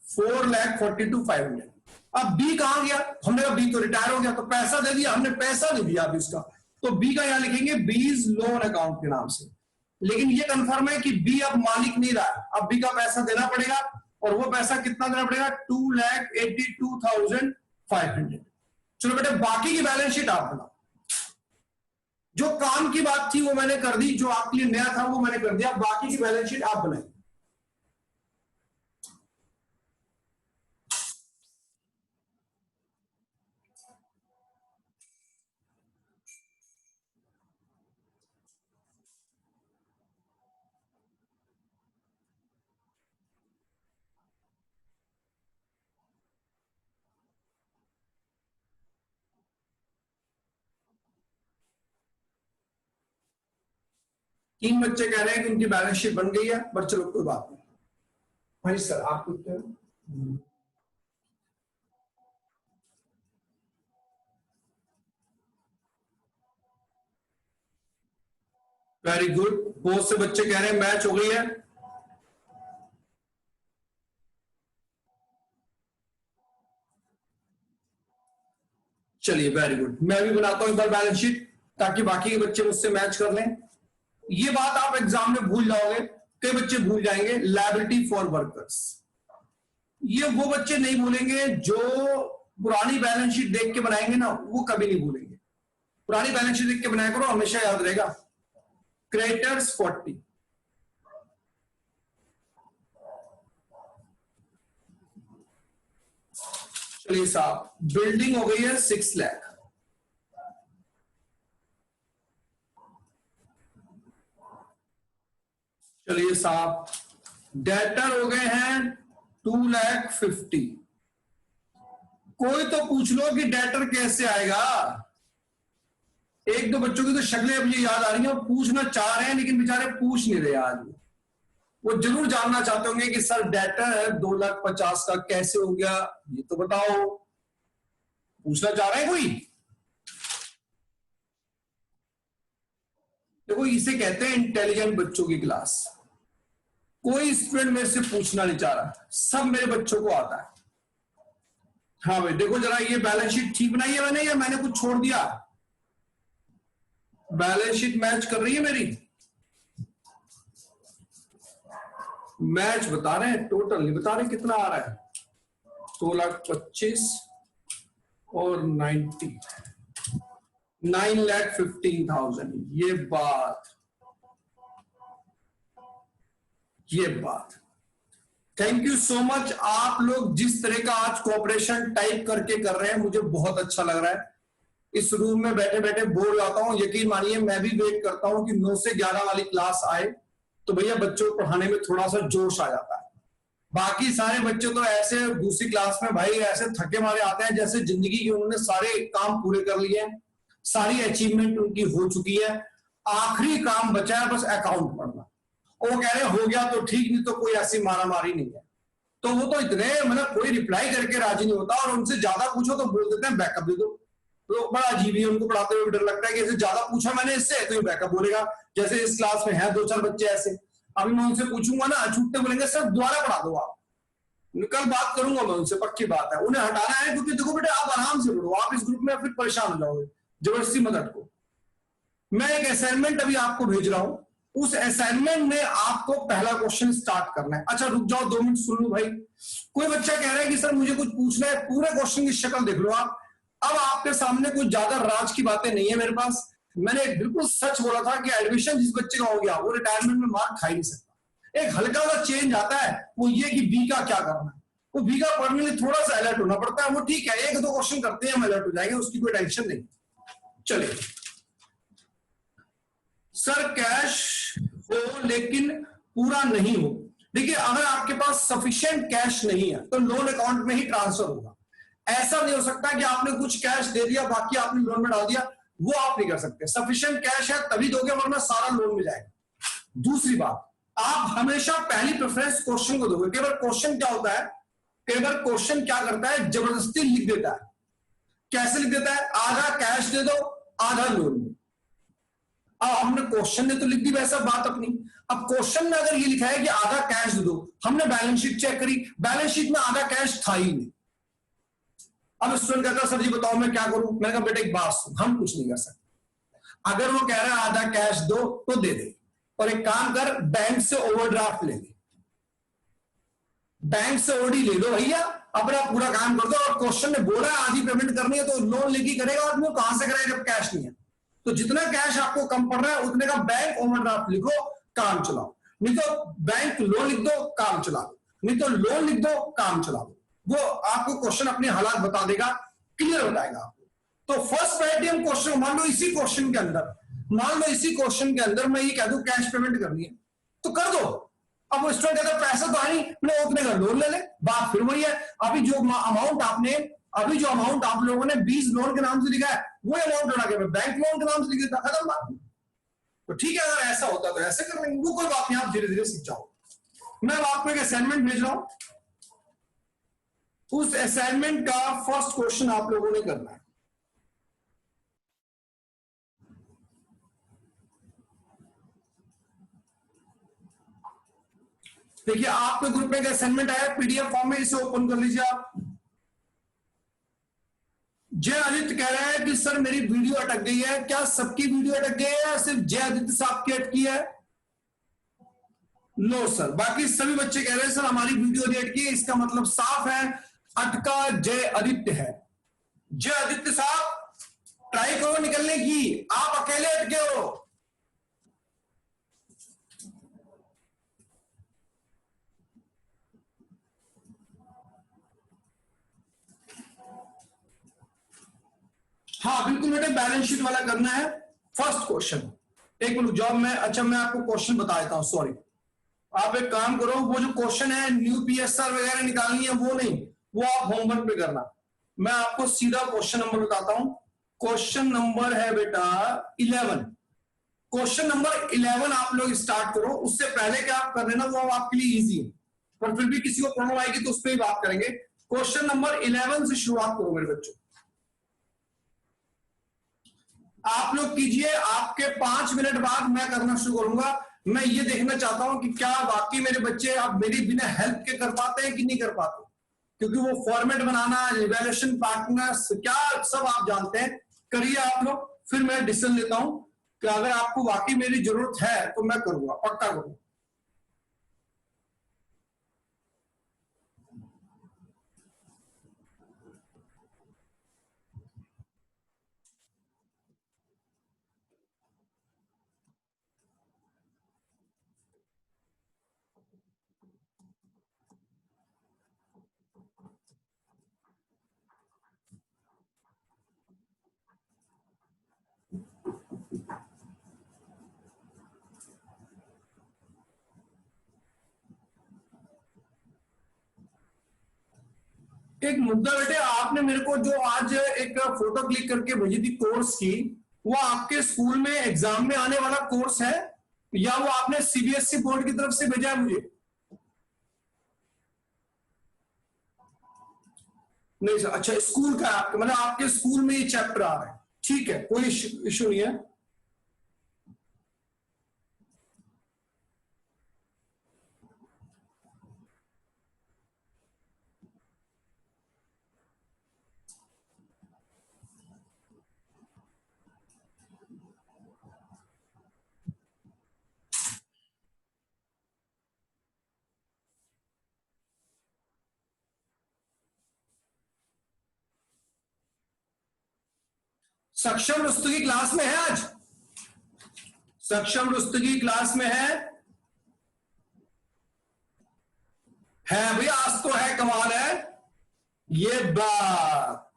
4,42,500। अब बी कहां गया? हमने कहा बी तो रिटायर हो गया, तो पैसा दे दिया हमने, पैसा नहीं दिया अब इसका, तो बी का यहां लिखेंगे बीज लोन अकाउंट के नाम से। लेकिन ये कंफर्म है कि बी अब मालिक नहीं रहा, अब बी का पैसा देना पड़ेगा, और वो पैसा कितना देना पड़ेगा? 2,82,500। चलो बेटे बाकी की बैलेंस शीट आप बनाओ। जो काम की बात थी वो मैंने कर दी, जो आपके लिए नया था वो मैंने कर दिया, बाकी की बैलेंस शीट आप बनाइए। तीन बच्चे कह रहे हैं कि उनकी बैलेंस शीट बन गई है, पर चलो कोई बात नहीं। हाँ जी सर, आप पूछते हैं। वेरी गुड, बहुत से बच्चे कह रहे हैं मैच हो गई है। चलिए वेरी गुड, मैं भी बनाता हूं एक बार बैलेंस शीट ताकि बाकी के बच्चे मुझसे मैच कर लें। ये बात आप एग्जाम में भूल जाओगे, कई बच्चे भूल जाएंगे, लायबिलिटी फॉर वर्कर्स। ये वो बच्चे नहीं भूलेंगे जो पुरानी बैलेंस शीट देख के बनाएंगे ना, वो कभी नहीं भूलेंगे। पुरानी बैलेंस शीट देख के बनाया करो, हमेशा याद रहेगा। क्रेडिटर्स 40, चलिए साहब बिल्डिंग हो गई है 6 लाख, चलिए साहब डेटर हो गए हैं 2,50,000। कोई तो पूछ लो कि डेटर कैसे आएगा। एक दो बच्चों की तो शक्लें अब ये याद आ रही हैं, वो पूछना चाह रहे हैं लेकिन बेचारे पूछ नहीं रहे आज। वो जरूर जानना चाहते होंगे कि सर डेटर है 2,50,000 का कैसे हो गया, ये तो बताओ। पूछना चाह रहे हैं कोई? देखो इसे कहते हैं इंटेलिजेंट बच्चों की क्लास। कोई स्टूडेंट मेरे से पूछना नहीं चाह रहा, सब मेरे बच्चों को आता है। हाँ भाई देखो जरा, ये बैलेंस शीट ठीक बनाई है मैंने या मैंने कुछ छोड़ दिया? बैलेंस शीट मैच कर रही है मेरी? मैच बता रहे हैं, टोटल नहीं बता रहे कितना आ रहा है। 2,25,000 और 9,15,000। ये बात थैंक यू सो मच। आप लोग जिस तरह का आज कोऑपरेशन टाइप करके कर रहे हैं मुझे बहुत अच्छा लग रहा है। इस रूम में बैठे बैठे बोर हो जाता हूं, यकीन मानिए मैं भी वेट करता हूं कि 9 से 11 वाली क्लास आए तो भैया बच्चों को पढ़ाने में थोड़ा सा जोश आ जाता है। बाकी सारे बच्चे तो ऐसे दूसरी क्लास में भाई ऐसे थके मारे आते हैं जैसे जिंदगी के उन्होंने सारे काम पूरे कर लिए हैं, सारी अचीवमेंट उनकी हो चुकी है। आखिरी काम बचा है बस अकाउंट पढ़ना। वो कह रहे हो गया तो ठीक, नहीं तो कोई ऐसी मारामारी नहीं है। तो वो तो इतने मतलब कोई रिप्लाई करके राजी नहीं होता, और उनसे ज्यादा पूछो तो बोल देते हैं बैकअप दे दो। तो बड़ा अजीब ही उनको पढ़ाते हुए डर लगता है कि ऐसे ज्यादा पूछा मैंने इससे तो ये बैकअप बोलेगा। जैसे इस क्लास में है 2-4 बच्चे ऐसे, अभी मैं उनसे पूछूंगा ना, छूटते बोलेंगे सर दोबारा पढ़ा दो आप। कल बात करूंगा मैं उनसे, पक्की बात है। उन्हें हटाना है क्योंकि देखो बेटे आप आराम से पढ़ो, आप इस ग्रुप में फिर परेशान हो जाओगे, जबरदस्ती मत अटको। मैं एक असाइनमेंट अभी आपको भेज रहा हूं, उस असाइनमेंट में आपको पहला क्वेश्चन स्टार्ट करना है। अच्छा रुक जाओ 2 मिनट सुन लो भाई। कोई बच्चा कह रहा है कि सर मुझे कुछ पूछना है, पूरे क्वेश्चन की शक्ल देख लो आप। अब आपके सामने कुछ ज्यादा राज की बातें नहीं है मेरे पास। मैंने बिल्कुल सच बोला था कि एडमिशन जिस बच्चे का हो गया वो रिटायरमेंट में मार्क खा ही नहीं सकता। एक हल्का सा चेंज आता है, वो ये कि बी का क्या करना है। वो बी का पढ़ने के लिए थोड़ा सा अलर्ट होना पड़ता है, वो ठीक है 1-2 क्वेश्चन करते हैं हम अलर्ट हो जाएंगे, उसकी कोई टेंशन नहीं। चलिए सर कैश हो लेकिन पूरा नहीं हो। देखिए अगर आपके पास सफिशिएंट कैश नहीं है तो लोन अकाउंट में ही ट्रांसफर होगा। ऐसा नहीं हो सकता कि आपने कुछ कैश दे दिया बाकी आपने लोन में डाल दिया, वो आप नहीं कर सकते। सफिशिएंट कैश है तभी दोगे, वरना सारा लोन में जाएगा। दूसरी बात, आप हमेशा पहली प्रेफरेंस क्वेश्चन को दोगे। कई बार क्वेश्चन क्या होता है, कई बार क्वेश्चन क्या करता है, जबरदस्ती लिख देता है। कैसे लिख देता है, आधा कैश दे दो आधा लोन में। अब हमने क्वेश्चन ने तो लिख दी वैसा बात अपनी। अब क्वेश्चन में अगर ये लिखा है कि आधा कैश दे दो, हमने बैलेंस शीट चेक करी, बैलेंस शीट में आधा कैश था ही नहीं। अब स्टूडेंट कहता सर जी बताओ मैं क्या करूं। मैंने कहा बेटे एक बात सुन, हम कुछ नहीं कर सकते। अगर वो कह रहा है आधा कैश दो तो दे दे, और एक काम कर बैंक से ओवरड्राफ्ट ले ले, बैंक से ओडी ले लो भैया, अपना पूरा काम कर दो। और क्वेश्चन ने बोला आधी पेमेंट करनी है तो लोन लेके करेगा आदमी, कहां से करेगा जब कैश नहीं है। तो जितना कैश आपको कम पड़ रहा है उतने का बैंक ओवरड्राफ्ट लिखो, काम चलाओ। नहीं तो बैंक लोन लिख दो, काम चलाओ। नहीं तो लोन लिख दो, काम चलाओ। वो आपको क्वेश्चन अपने हालात बता देगा, क्लियर बताएगा आपको। तो फर्स्ट प्रायोरिटी हम क्वेश्चन, मान लो इसी क्वेश्चन के अंदर मैं ये कह दूं कैश पेमेंट करनी है तो कर दो। अब वो स्टूडेंट कहता पैसा तो है नहीं, मैं उतने का लोन ले ले। बात फिर वही है, अभी जो अमाउंट आप लोगों ने 20 लोन के नाम से लिखा है, वो अमाउंट लड़ा के बैंक लोन के नाम से लिख देता, खत्म बात। तो ठीक है अगर ऐसा होता तो ऐसे कर लेंगे, वो कोई बात नहीं, आप धीरे धीरे सीख जाओ। मैं आपको एक असाइनमेंट भेज रहा हूं, उस असाइनमेंट का फर्स्ट क्वेश्चन आप लोगों ने करना है। देखिए आपके ग्रुप में एक असाइनमेंट आया पीडीएफ फॉर्म में, इसे ओपन कर लीजिए आप। जय आदित्य कह रहा है कि सर मेरी वीडियो अटक गई है। क्या सबकी वीडियो अटक गई है या सिर्फ जय आदित्य साहब की अटकी है? नो सर, बाकी सभी बच्चे कह रहे हैं सर हमारी वीडियो नहीं अटकी है। इसका मतलब साफ है अटका जय आदित्य है। जय आदित्य साहब ट्राई करो निकलने की, आप अकेले अटके हो। हाँ बिल्कुल बेटे, बैलेंस शीट वाला करना है फर्स्ट क्वेश्चन। एक मिनट जॉब में, अच्छा मैं आपको क्वेश्चन बता देता हूं, सॉरी। आप एक काम करो, वो जो क्वेश्चन है न्यू पीएसआर वगैरह निकालनी है वो नहीं, वो आप होमवर्क पे करना। मैं आपको सीधा क्वेश्चन नंबर बताता हूं। क्वेश्चन नंबर है बेटा 11। क्वेश्चन नंबर 11 आप लोग स्टार्ट करो। उससे पहले क्या आप कर लेना वो आपके लिए इजी है, पर फिर भी किसी को प्रॉब्लम आएगी तो उस पर ही बात करेंगे। क्वेश्चन नंबर 11 से शुरुआत करो मेरे बच्चों। आप लोग कीजिए, आपके 5 मिनट बाद मैं करना शुरू करूंगा। मैं ये देखना चाहता हूं कि क्या वाकई मेरे बच्चे अब मेरी बिना हेल्प के कर पाते हैं कि नहीं कर पाते, क्योंकि वो फॉर्मेट बनाना, इवैल्यूएशन पार्टनर्स क्या सब आप जानते हैं। करिए आप लोग, फिर मैं डिसीजन लेता हूं कि अगर आपको वाकई मेरी जरूरत है तो मैं करूंगा, पक्का करूंगा। एक मुद्दा बेटे, आपने मेरे को जो आज एक फोटो क्लिक करके भेजी थी कोर्स की, वो आपके स्कूल में एग्जाम में आने वाला कोर्स है या वो आपने सीबीएसई बोर्ड की तरफ से भेजा है मुझे? नहीं सर, अच्छा स्कूल का है आपके, मतलब आपके स्कूल में ये चैप्टर आ रहा है, ठीक है, कोई इशू नहीं है। सक्षम रुस्तगी क्लास में है आज? सक्षम रुस्तगी क्लास में है भैया, आज तो है, कमाल है। ये बात,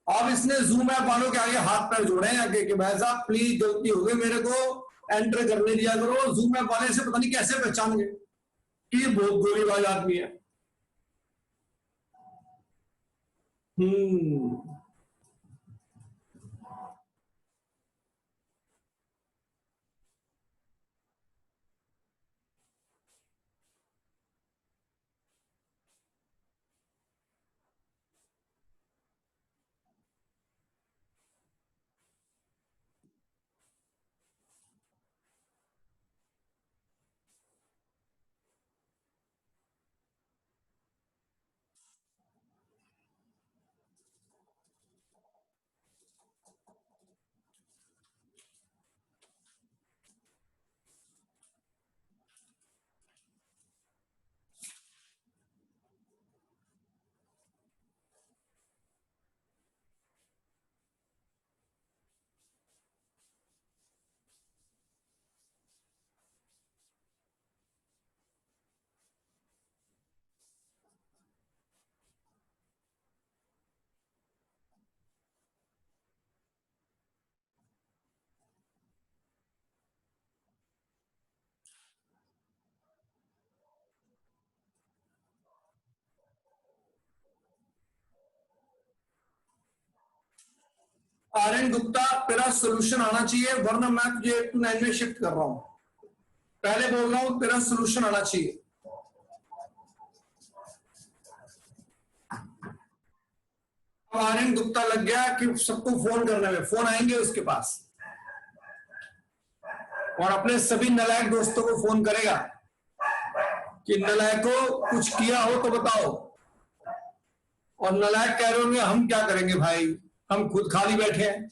अब इसने जूम ऐप वालों के आगे हाथ पैर जोड़े हैं आगे कि भाई साहब प्लीज गलती हो गई, मेरे को एंटर करने दिया करो। जूम ऐप वाले से पता नहीं कैसे पहचान गए कि ये बहुत गोलीबाज आदमी है। हम्म। आर्यन गुप्ता, तेरा सोल्यूशन आना चाहिए वरना मैं तुझे 8 to 9 में शिफ्ट कर रहा हूं। पहले बोल रहा हूं, तेरा सोल्यूशन आना चाहिए। अब आर्यन गुप्ता लग गया कि सबको फोन करने में, फोन आएंगे उसके पास और अपने सभी नलायक दोस्तों को फोन करेगा कि नलायकों कुछ किया हो तो बताओ। और नलायक कह रहे होंगे हम क्या करेंगे भाई, हम खुद खाली बैठे हैं।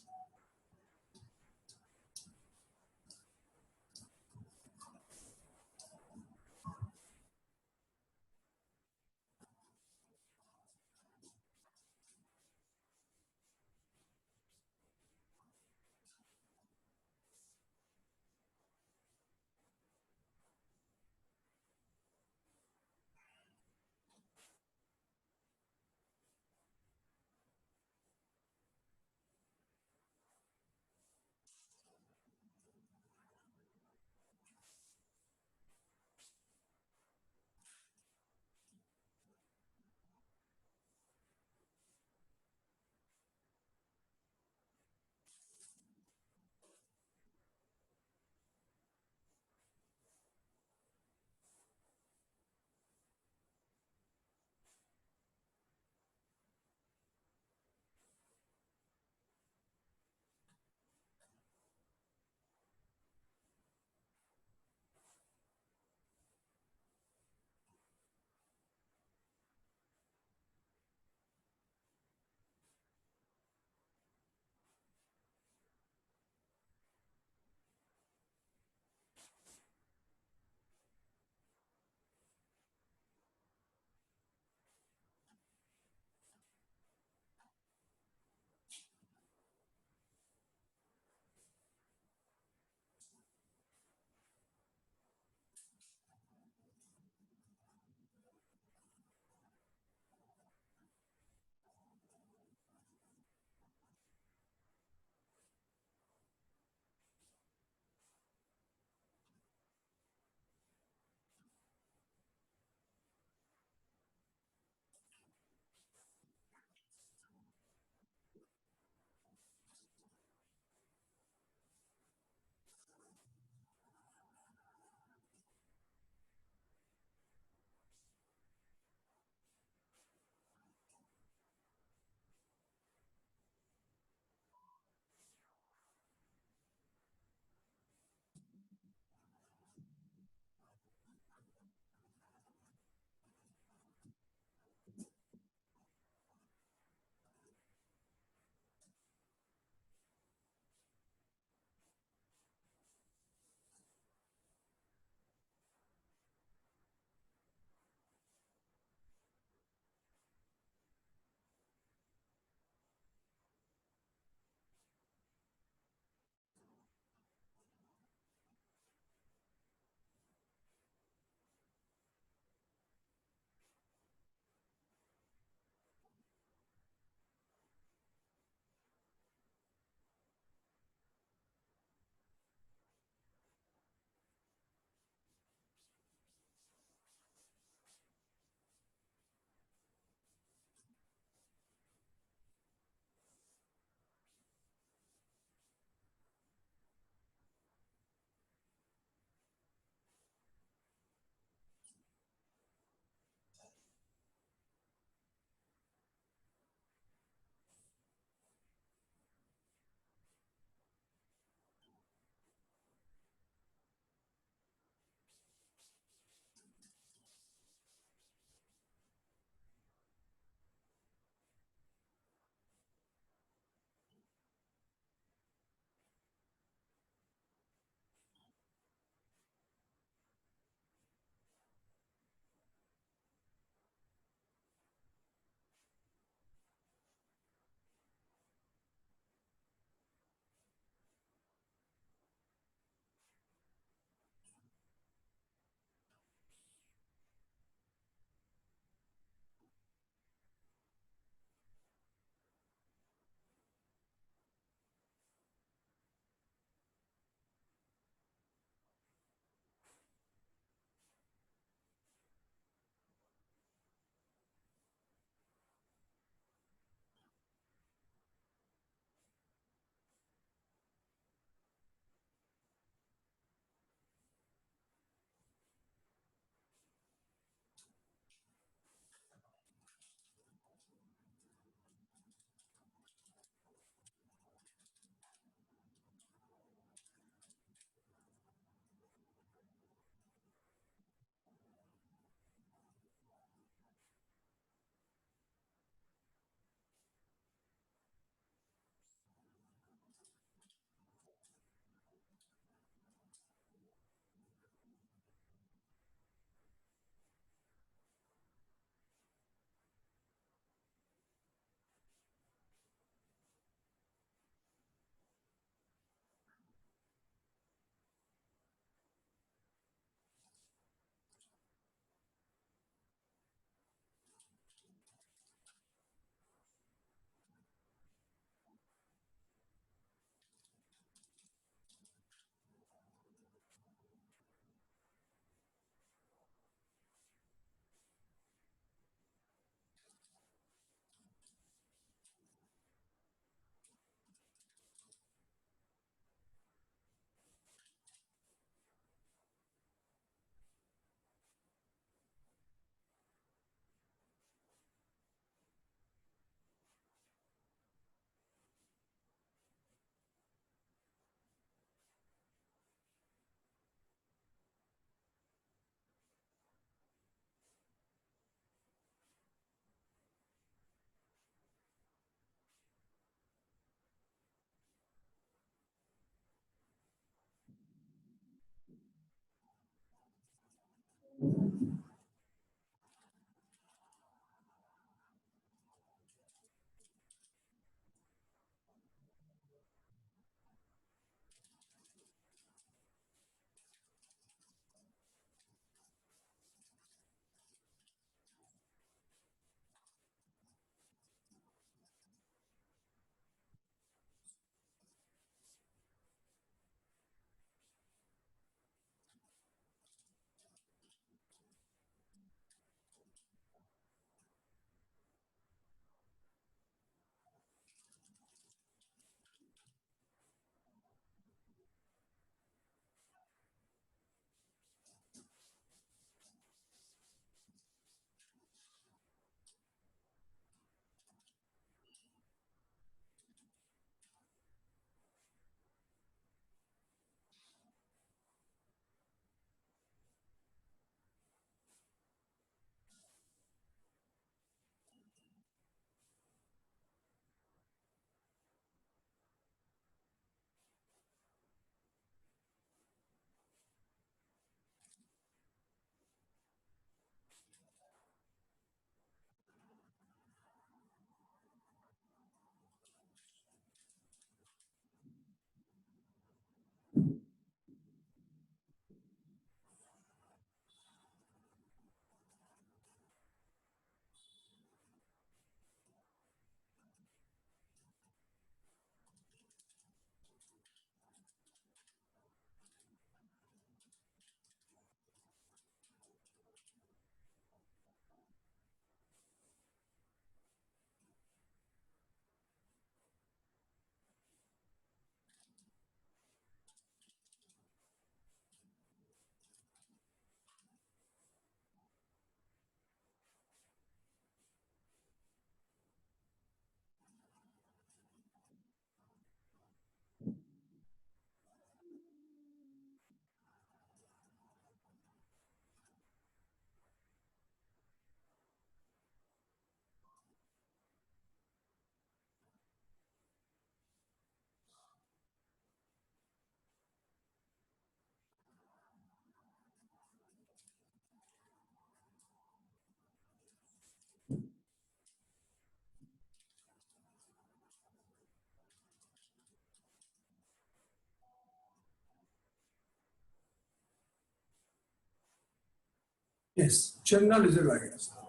यस, जनरल रिजर्व आ गया सर।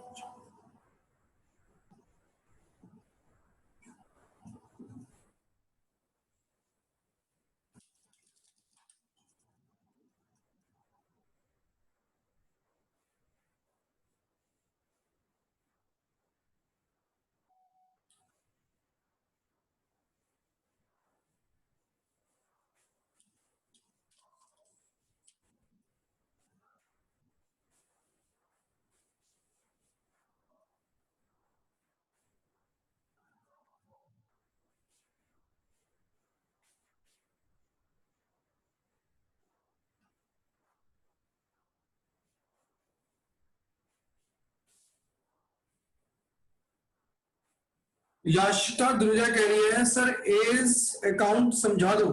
याशिका दुर्जा कह रही है सर एज अकाउंट समझा दो।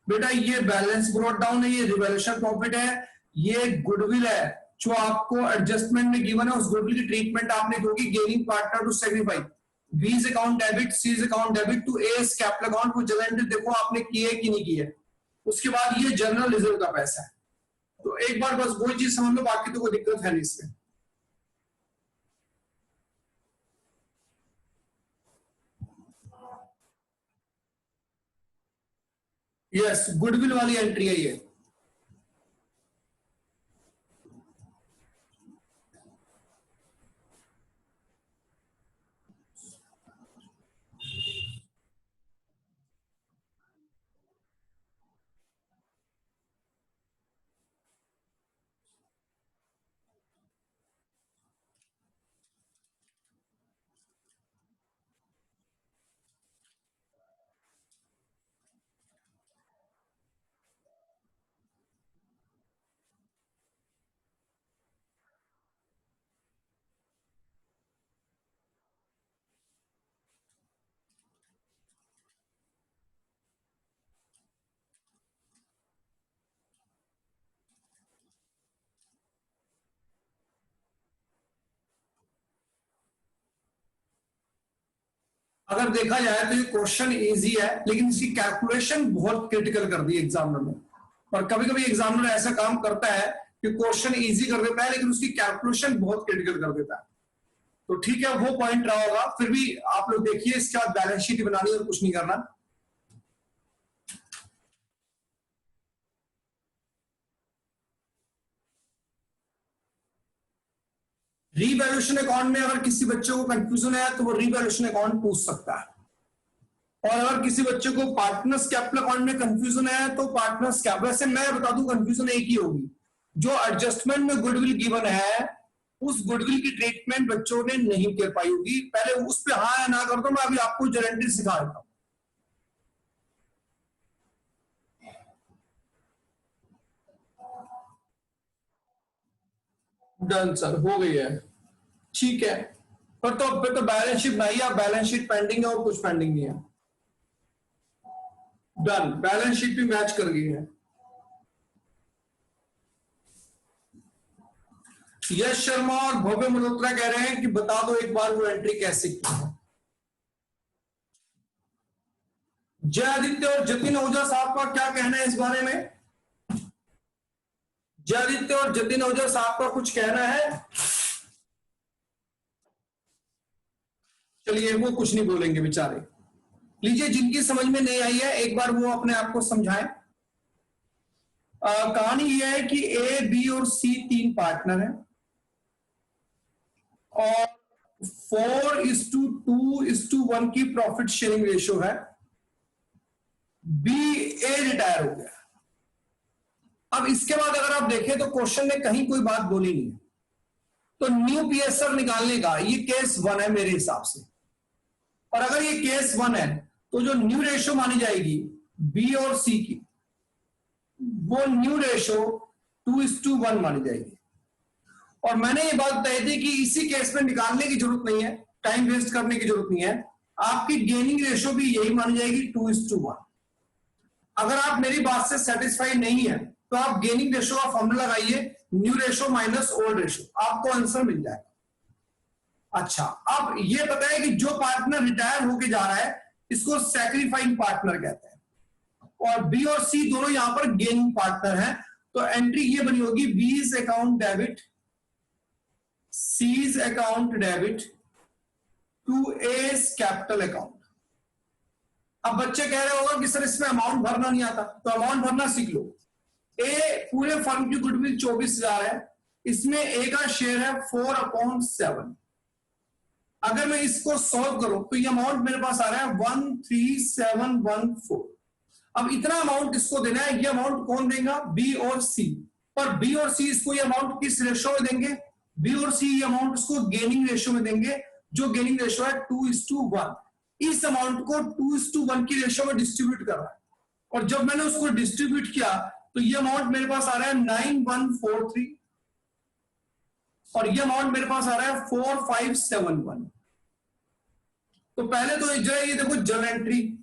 बेटा ये बैलेंस ब्रॉट डाउन है, ये रिवैल्यूएशन प्रॉफिट है, ये गुडविल है जो आपको एडजस्टमेंट में गिवन है। उस गुडविल की ट्रीटमेंट आपने होगी gaining partner to sacrifice, B's account debit, C's account debit to A's capital account को जनरल देखो आपने किए कि नहीं किए। उसके बाद ये जनरल रिजर्व का पैसा है। तो एक बार बस वो चीज समझ लो, बाकी तो कोई दिक्कत है नहीं इसमें। यस, गुडविल वाली एंट्री है ये। अगर देखा जाए तो ये क्वेश्चन इजी है, लेकिन इसकी कैलकुलेशन बहुत क्रिटिकल कर दी एग्जामिनर ने। और कभी कभी एग्जामिनर ऐसा काम करता है कि क्वेश्चन इजी कर देता है लेकिन उसकी कैलकुलेशन बहुत क्रिटिकल कर देता है। तो ठीक है, वो पॉइंट रहा होगा, फिर भी आप लोग देखिए, इसके बाद बैलेंस शीट बनानी और कुछ नहीं करना। रीवैल्यूएशन अकाउंट में अगर किसी बच्चे को कंफ्यूजन है तो वो रीवैल्यूएशन अकाउंट पूछ सकता है, और अगर किसी बच्चे को पार्टनर्स कैपिटल अकाउंट में कंफ्यूजन है तो पार्टनर्स कैपिटल, वैसे मैं बता दूं कंफ्यूजन एक ही होगी, जो एडजस्टमेंट में गुडविल गिवन है उस गुडविल की ट्रीटमेंट बच्चों ने नहीं कर पाई होगी। पहले उस पर हाँ या ना कर दो, मैं अभी आपको गारंटी सिखा देता हूं। डन सर, हो गई है, ठीक है। फिर तो बैलेंस शीट नहीं है, बैलेंस शीट पेंडिंग है और कुछ पेंडिंग नहीं है। डन, बैलेंस शीट भी मैच कर गई है। यश शर्मा और भव्य मल्होत्रा कह रहे हैं कि बता दो एक बार वो एंट्री कैसे की है। जय आदित्य और जतिन ओझा साहब का क्या कहना है इस बारे में? जय आदित्य और जतिन ओझा साहब का कुछ कहना है? चलिए, वो कुछ नहीं बोलेंगे बेचारे। लीजिए, जिनकी समझ में नहीं आई है एक बार वो अपने आप को समझाएं। कहानी यह है कि ए, बी और सी तीन पार्टनर हैं और 4:2:1 की प्रॉफिट शेयरिंग रेशियो है। बी, ए रिटायर हो गया। अब इसके बाद अगर आप देखें तो क्वेश्चन ने कहीं कोई बात बोली नहीं है, तो न्यू पीएसआर निकालने का ये केस 1 है मेरे हिसाब से। और अगर ये केस 1 है तो जो न्यू रेशियो मानी जाएगी बी और सी की, वो न्यू रेशियो 2:1 मानी जाएगी। और मैंने ये बात बताई थी कि इसी केस में निकालने की जरूरत नहीं है, टाइम वेस्ट करने की जरूरत नहीं है, आपकी गेनिंग रेशियो भी यही मानी जाएगी 2:1। अगर आप मेरी बात से सेटिस्फाइड नहीं है तो आप गेनिंग रेशियो का फॉर्मूला लगाइए, new ratio minus old ratio, आपको आंसर मिल जाएगा। अच्छा, अब ये पता है कि जो पार्टनर रिटायर होके जा रहा है इसको सैक्रिफाइंग पार्टनर कहते हैं, और बी और सी दोनों यहां पर गेनिंग पार्टनर हैं। तो एंट्री ये बनी होगी, B's account debit, C's account debit to A's capital account. अब बच्चे कह रहे होगा कि सर इसमें अमाउंट भरना नहीं आता, तो अमाउंट भरना सीख लो। ए पूरे फर्म की गुडविल 24,000 है, इसमें ए का शेयर है 4/7। अगर मैं इसको सॉल्व करूं तो ये अमाउंट मेरे पास आ रहा है 13714। अब इतना अमाउंट इसको देना है, ये अमाउंट कौन देगा? बी और सी। पर बी और सी इसको ये अमाउंट किस रेशियो में देंगे? बी और सी ये अमाउंट इसको गेनिंग रेशियो में देंगे, जो गेनिंग रेशियो है 2:1। इस अमाउंट को 2:1 की रेशियो में डिस्ट्रीब्यूट कर रहा है, और जब मैंने उसको डिस्ट्रीब्यूट किया तो ये अमाउंट मेरे पास आ रहा है 9143, और ये अमाउंट मेरे पास आ रहा है 4571। तो पहले तो जो है ये देखो जर्नल एंट्री।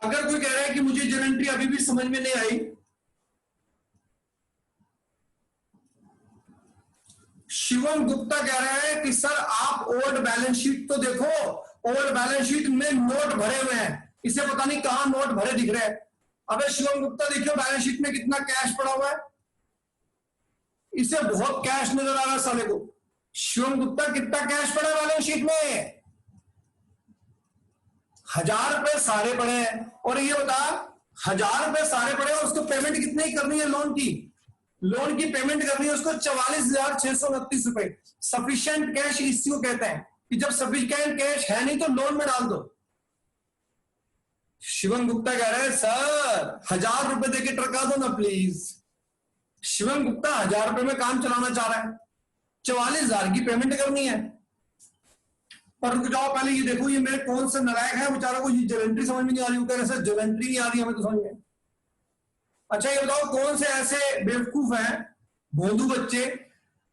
अगर कोई कह रहा है कि मुझे जर्नल एंट्री अभी भी समझ में नहीं आई, शिवम गुप्ता कह रहा है कि सर आप ओल्ड बैलेंस शीट तो देखो, ओल्ड बैलेंस शीट में नोट भरे हुए हैं, इसे पता नहीं कहां नोट भरे दिख रहे हैं। अबे शिवम गुप्ता देखियो बैलेंस शीट में कितना कैश पड़ा हुआ है, इसे बहुत कैश नजर आ रहा है साले को। शिवम गुप्ता कितना कैश पड़ा है बैलेंस शीट में? 1000 रुपए सारे पड़े हैं। और ये बता, 1000 रुपए सारे पड़े और उसको पेमेंट कितनी करनी है? लोन की पेमेंट करनी है उसको 44,629 रुपए। सफिशिएंट कैश इश्यू कहते हैं कि जब सफिशिएंट कैश है नहीं तो लोन में डाल दो। शिवम गुप्ता कह रहे हैं सर 1000 रुपए देके ट्रका दो ना प्लीज। शिवम गुप्ता 1000 रुपए में काम चलाना चाह रहा है, 44,000 की पेमेंट करनी है। पर रुक जाओ, पहले ये देखो ये मेरे कौन से नालायक है, बेचारा को ये जलेंट्री समझ में नहीं आ रही, कह रहे सर जलेंट्री नहीं आ रही हमें तो समझ में। अच्छा ये बताओ कौन से ऐसे बेवकूफ हैं, भोंदू बच्चे,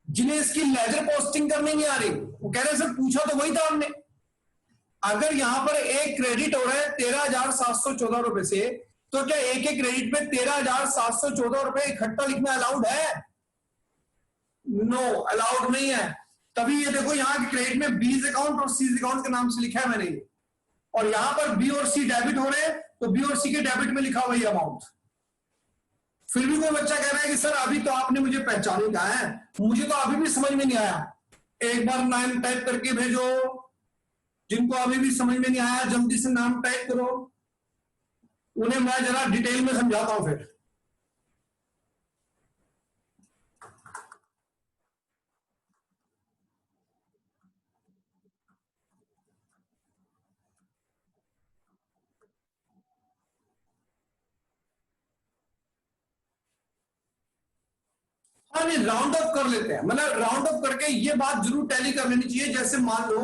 जिन्हें इसकी लेजर पोस्टिंग करनी नहीं आ रही? वो कह रहे सर पूछा तो वही था हमने। अगर यहां पर एक क्रेडिट हो रहा है 13,714 रुपए से, तो क्या एक एक क्रेडिट पे 13,714 रुपए इकट्ठा लिखना अलाउड है? नो, अलाउड नहीं है। तभी ये देखो यहाँ के क्रेडिट में बीज अकाउंट और सी अकाउंट के नाम से लिखा है मैंने ये, और यहां पर बी और सी डेबिट हो रहे हैं तो बी और सी के डेबिट में लिखा हुआ ये अमाउंट। फिर भी कोई बच्चा कह रहा है कि सर अभी तो आपने मुझे पहचान कहा है, मुझे तो अभी भी समझ में नहीं आया। एक बार नाम टाइप करके भेजो, जिनको अभी भी समझ में नहीं आया जल्दी से नाम टाइप करो, उन्हें मैं जरा डिटेल में समझाता हूं फिर। हाँ नहीं, राउंड ऑफ कर लेते हैं, मतलब राउंड ऑफ करके ये बात जरूर टैली कर लेनी चाहिए। जैसे मान लो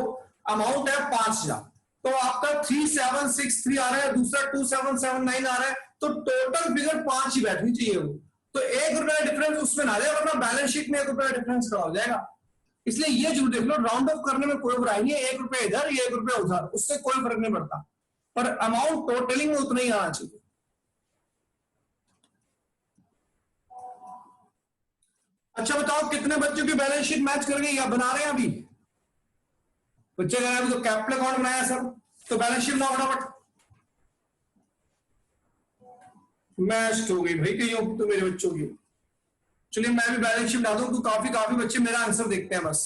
अमाउंट है 5,000, तो आपका 3763 आ रहा है, दूसरा 2779 आ रहा है, तो टोटल फिगर 5 ही बैठनी चाहिए वो। तो ₹1 डिफरेंस उसमें ना जाए, वरना बैलेंस शीट में ₹1 डिफरेंस खड़ा हो जाएगा। इसलिए ये जरूर देख लो, राउंड ऑफ करने में कोई बुराई नहीं है, ₹1 इधर या ₹1 उधर, उससे कोई फर्क नहीं पड़ता, पर अमाउंट टोटलिंग में उतना ही आना चाहिए। अच्छा बताओ कितने बच्चों की बैलेंस शीट मैच कर गई या बना रहे हैं अभी? बच्चे कह रहे हैं अभी तो कैपिटल अकाउंट बनाया सर, तो बैलेंस शीट बनाओ फटाफट। मैच हो गई भाई कहीं तो मेरे बच्चों की। चलिए मैं भी बैलेंस शीट बना दूं, तो काफी बच्चे मेरा आंसर देखते हैं बस।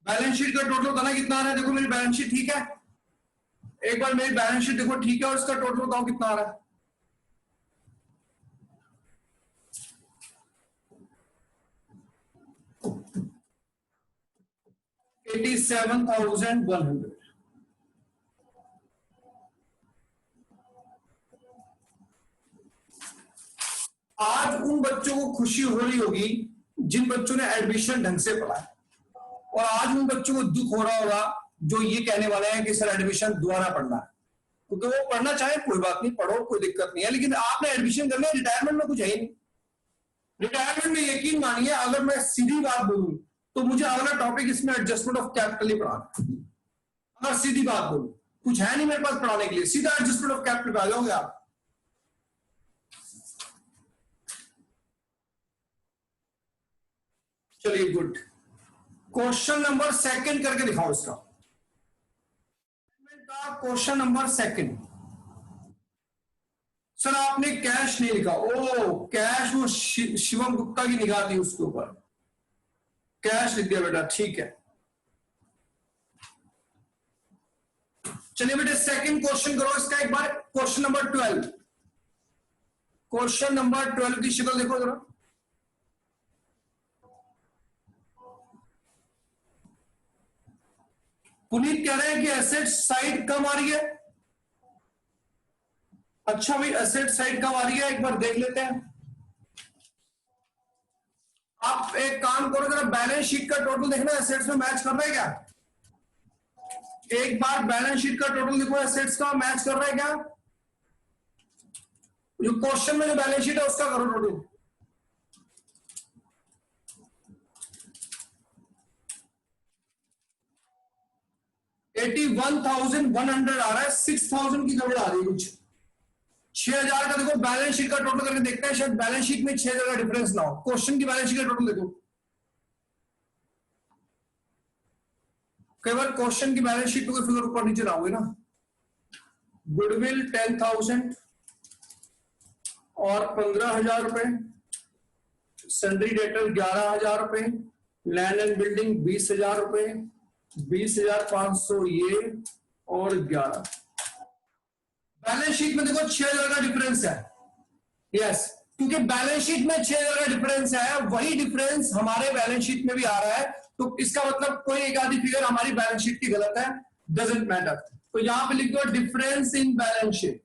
बैलेंस शीट का टोटल बताना कितना आ रहा है? देखो मेरी बैलेंस शीट ठीक है, एक बार मेरी बैलेंस शीट देखो ठीक है, और इसका टोटल बताओ कितना आ रहा है? $87,100। आज उन बच्चों को खुशी हो रही होगी जिन बच्चों ने एडमिशन ढंग से पढ़ा है, और आज उन बच्चों को दुख हो रहा होगा जो ये कहने वाले हैं कि सर एडमिशन दोबारा पढ़ना है। क्योंकि वो पढ़ना चाहे कोई बात नहीं, पढ़ो कोई दिक्कत नहीं है, लेकिन आपने एडमिशन कर लिया, रिटायरमेंट में कुछ है ही नहीं। रिटायरमेंट में यकीन मानिए, अगर मैं सीधी बात बोलूं तो मुझे अगला टॉपिक इसमें एडजस्टमेंट ऑफ कैपिटल ही पढ़ाना। अगर सीधी बात बोलूं, कुछ है नहीं मेरे पास पढ़ाने के लिए, सीधा एडजस्टमेंट ऑफ कैपिटल पे आ जाओगे आप। चलिए गुड, क्वेश्चन नंबर सेकंड करके दिखाओ इसका। क्वेश्चन नंबर सेकंड, सर आपने कैश नहीं लिखा। ओ कैश, वो शिवम गुप्ता की निगाह थी उसके ऊपर, कैश लिख दिया बेटा, ठीक है। चलिए बेटे सेकंड क्वेश्चन करो इसका एक बार, क्वेश्चन नंबर 12। क्वेश्चन नंबर 12 की शक्ल देखो जरा। पुनीत कह रहे हैं कि एसेट साइड कम आ रही है। अच्छा भाई एसेट साइड कम आ रही है, एक बार देख लेते हैं। आप एक काम करो जरा, बैलेंस शीट का टोटल देखना एसेट्स में मैच कर रहा है क्या? एक बार बैलेंस शीट का टोटल देखो, एसेट्स का मैच कर रहा है क्या? जो क्वेश्चन में जो बैलेंस शीट है उसका करो टोटल। $81,100 आ रहा है, 6,000 की गड़बड़ आ रही है कुछ। 6,000 का देखो बैलेंस शीट का टोटल करके देखते हैं, शायद बैलेंस शीट में 6,000 का डिफरेंस ना हो। क्वेश्चन की बैलेंस शीट का टोटल देखो, केवल क्वेश्चन की बैलेंस शीट में कोई फिगर ऊपर नीचे ना हुए ना। गुडविल 10,000 और 15,000 रुपए, सन्ड्री डेटर 11,000 रुपए, लैंड एंड बिल्डिंग 20,000 रुपए, 20,500 ये और 11। बैलेंस शीट में देखो 6,000 का डिफरेंस है। यस, क्योंकि बैलेंस शीट में 6,000 का डिफरेंस है, वही डिफरेंस हमारे बैलेंस शीट में भी आ रहा है। तो इसका मतलब कोई एक आधी फिगर हमारी बैलेंस शीट की गलत है, डजंट मैटर। तो यहां पे लिख दो difference in balance sheet,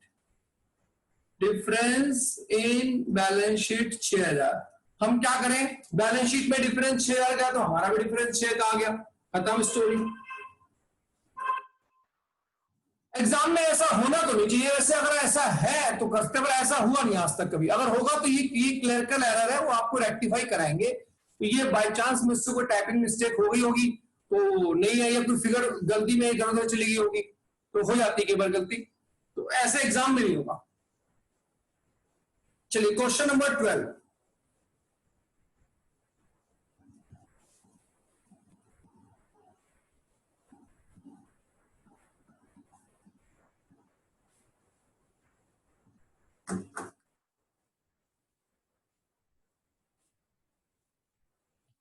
difference in balance sheet 6,000। हम क्या करें, बैलेंस शीट में डिफरेंस 6,000 का, तो हमारा भी डिफरेंस 6 का आ गया, खत्म स्टोरी। एग्जाम में ऐसा होना तो नहीं चाहिए वैसे, अगर ऐसा है तो करते, पर ऐसा हुआ नहीं आज तक कभी। अगर होगा तो ये क्लरिकल एरर है, वो आपको रेक्टिफाई कराएंगे। तो ये बाय चांस मुझसे कोई टाइपिंग मिस्टेक हो गई होगी तो नहीं है, या कोई फिगर गलती में इधर उधर चली गई होगी, तो हो जाती है कई बार गलती, तो ऐसे एग्जाम में नहीं होगा। चलिए क्वेश्चन नंबर 12।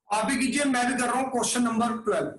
आप भी कीजिए, मैं भी कर रहा हूं। Question number 12।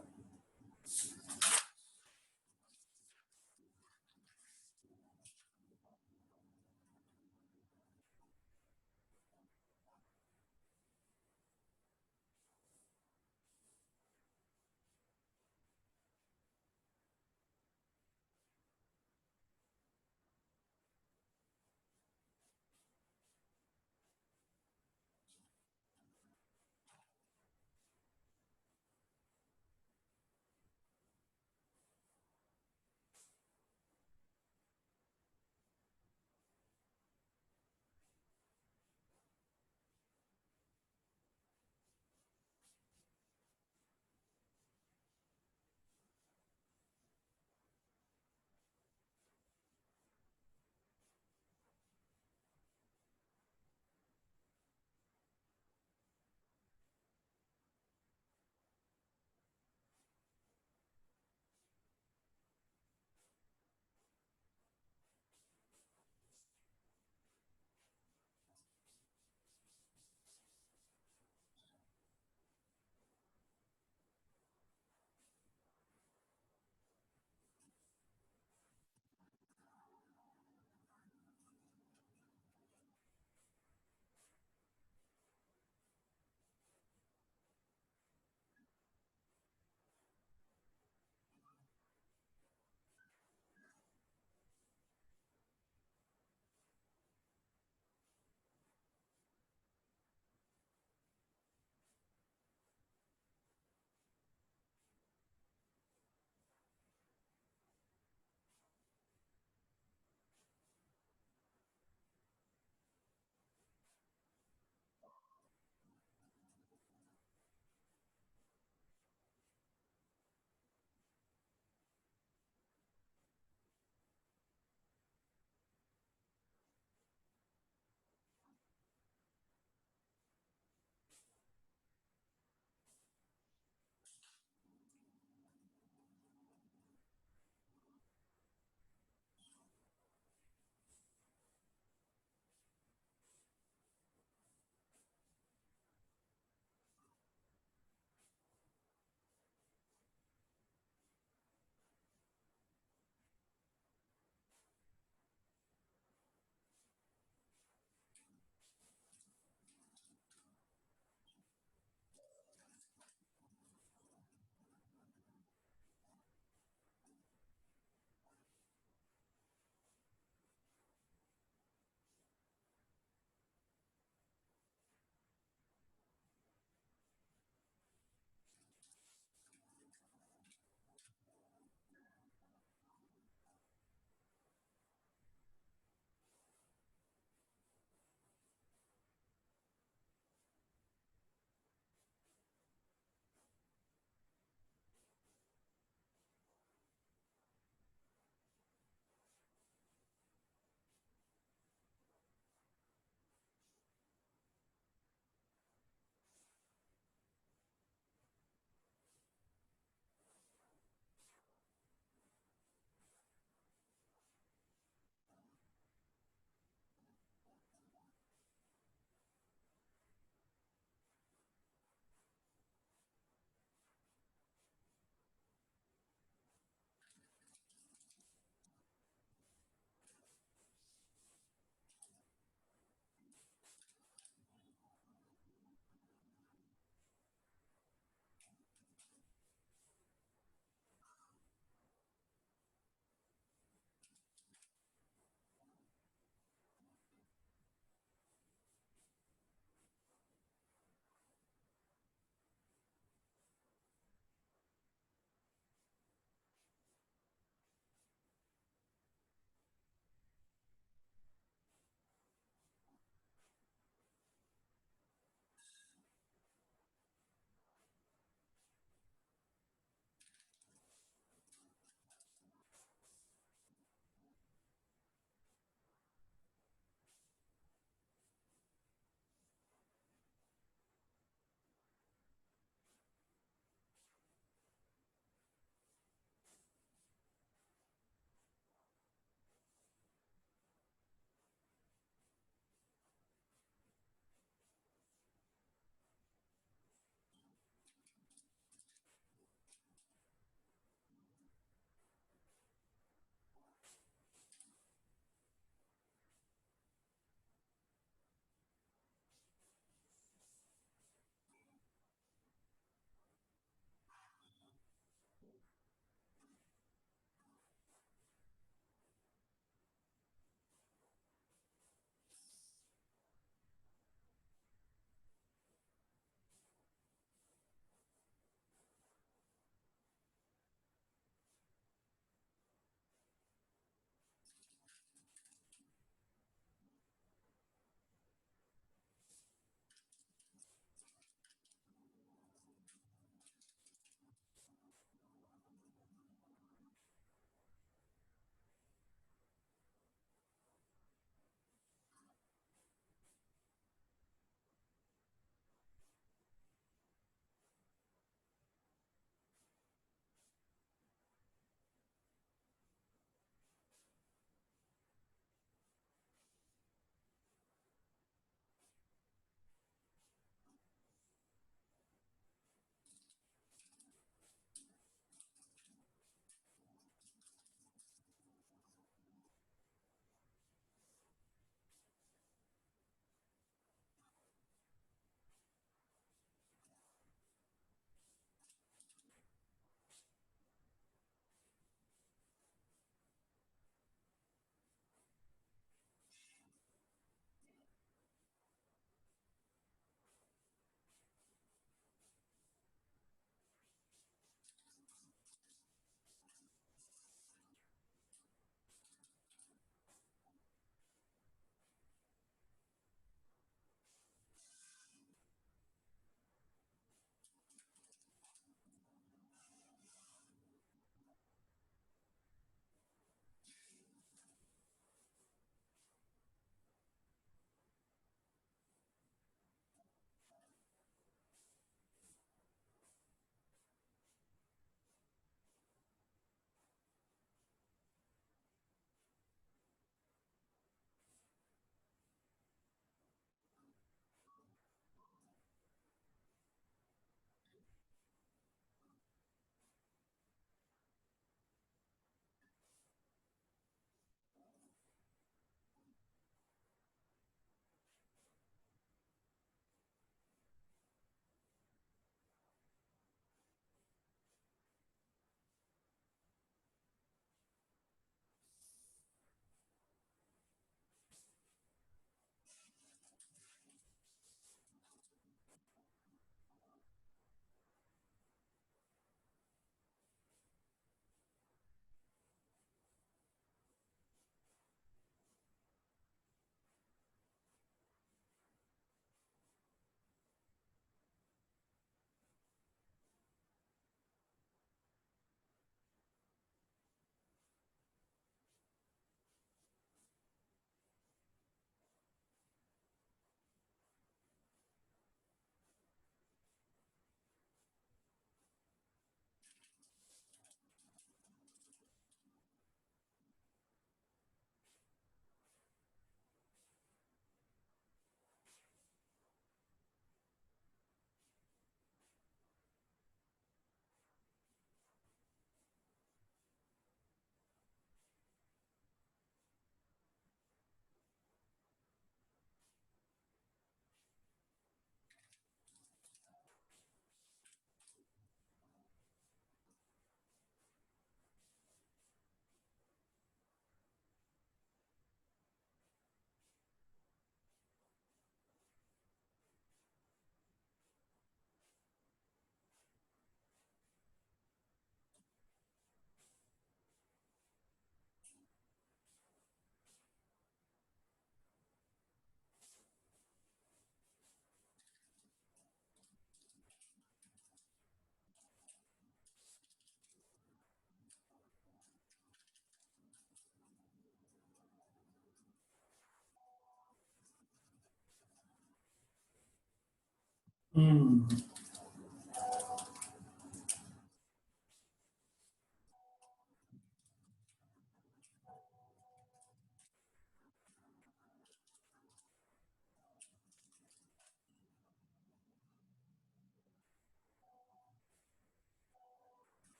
हम्म,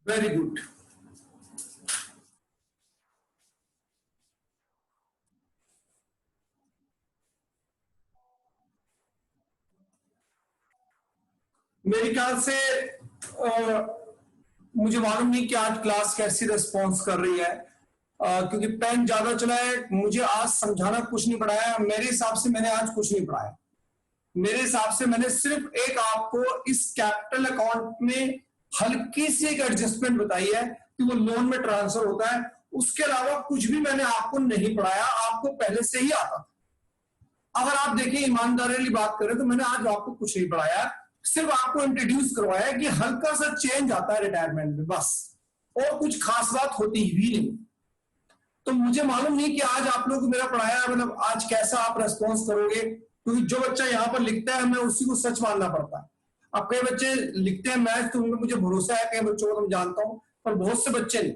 वेरी गुड। मेरे ख्याल से मुझे मालूम नहीं कि आज क्लास कैसी रिस्पॉन्स कर रही है, क्योंकि पेन ज्यादा चला है। मुझे आज समझाना कुछ नहीं पढ़ाया, मेरे हिसाब से मैंने आज कुछ नहीं पढ़ाया। मेरे हिसाब से मैंने सिर्फ एक आपको इस कैपिटल अकाउंट में हल्की सी एक एडजस्टमेंट बताई है कि वो लोन में ट्रांसफर होता है। उसके अलावा कुछ भी मैंने आपको नहीं पढ़ाया, आपको पहले से ही आता था। अगर आप देखें ईमानदारी बात करें तो मैंने आज आपको कुछ नहीं पढ़ाया, सिर्फ आपको इंट्रोड्यूस करवाया कि हल्का सा चेंज आता है रिटायरमेंट में, बस, और कुछ खास बात होती ही नहीं। तो मुझे मालूम नहीं कि आज आप लोग को मेरा पढ़ाया मतलब आज कैसा आप रेस्पॉन्स करोगे, क्योंकि जो बच्चा यहाँ पर लिखता है हमें उसी को सच मानना पड़ता है। अब कई बच्चे लिखते हैं मैथ तो उनमें मुझे भरोसा है, कई बच्चों को तो मैं जानता हूँ, पर बहुत से बच्चे नहीं।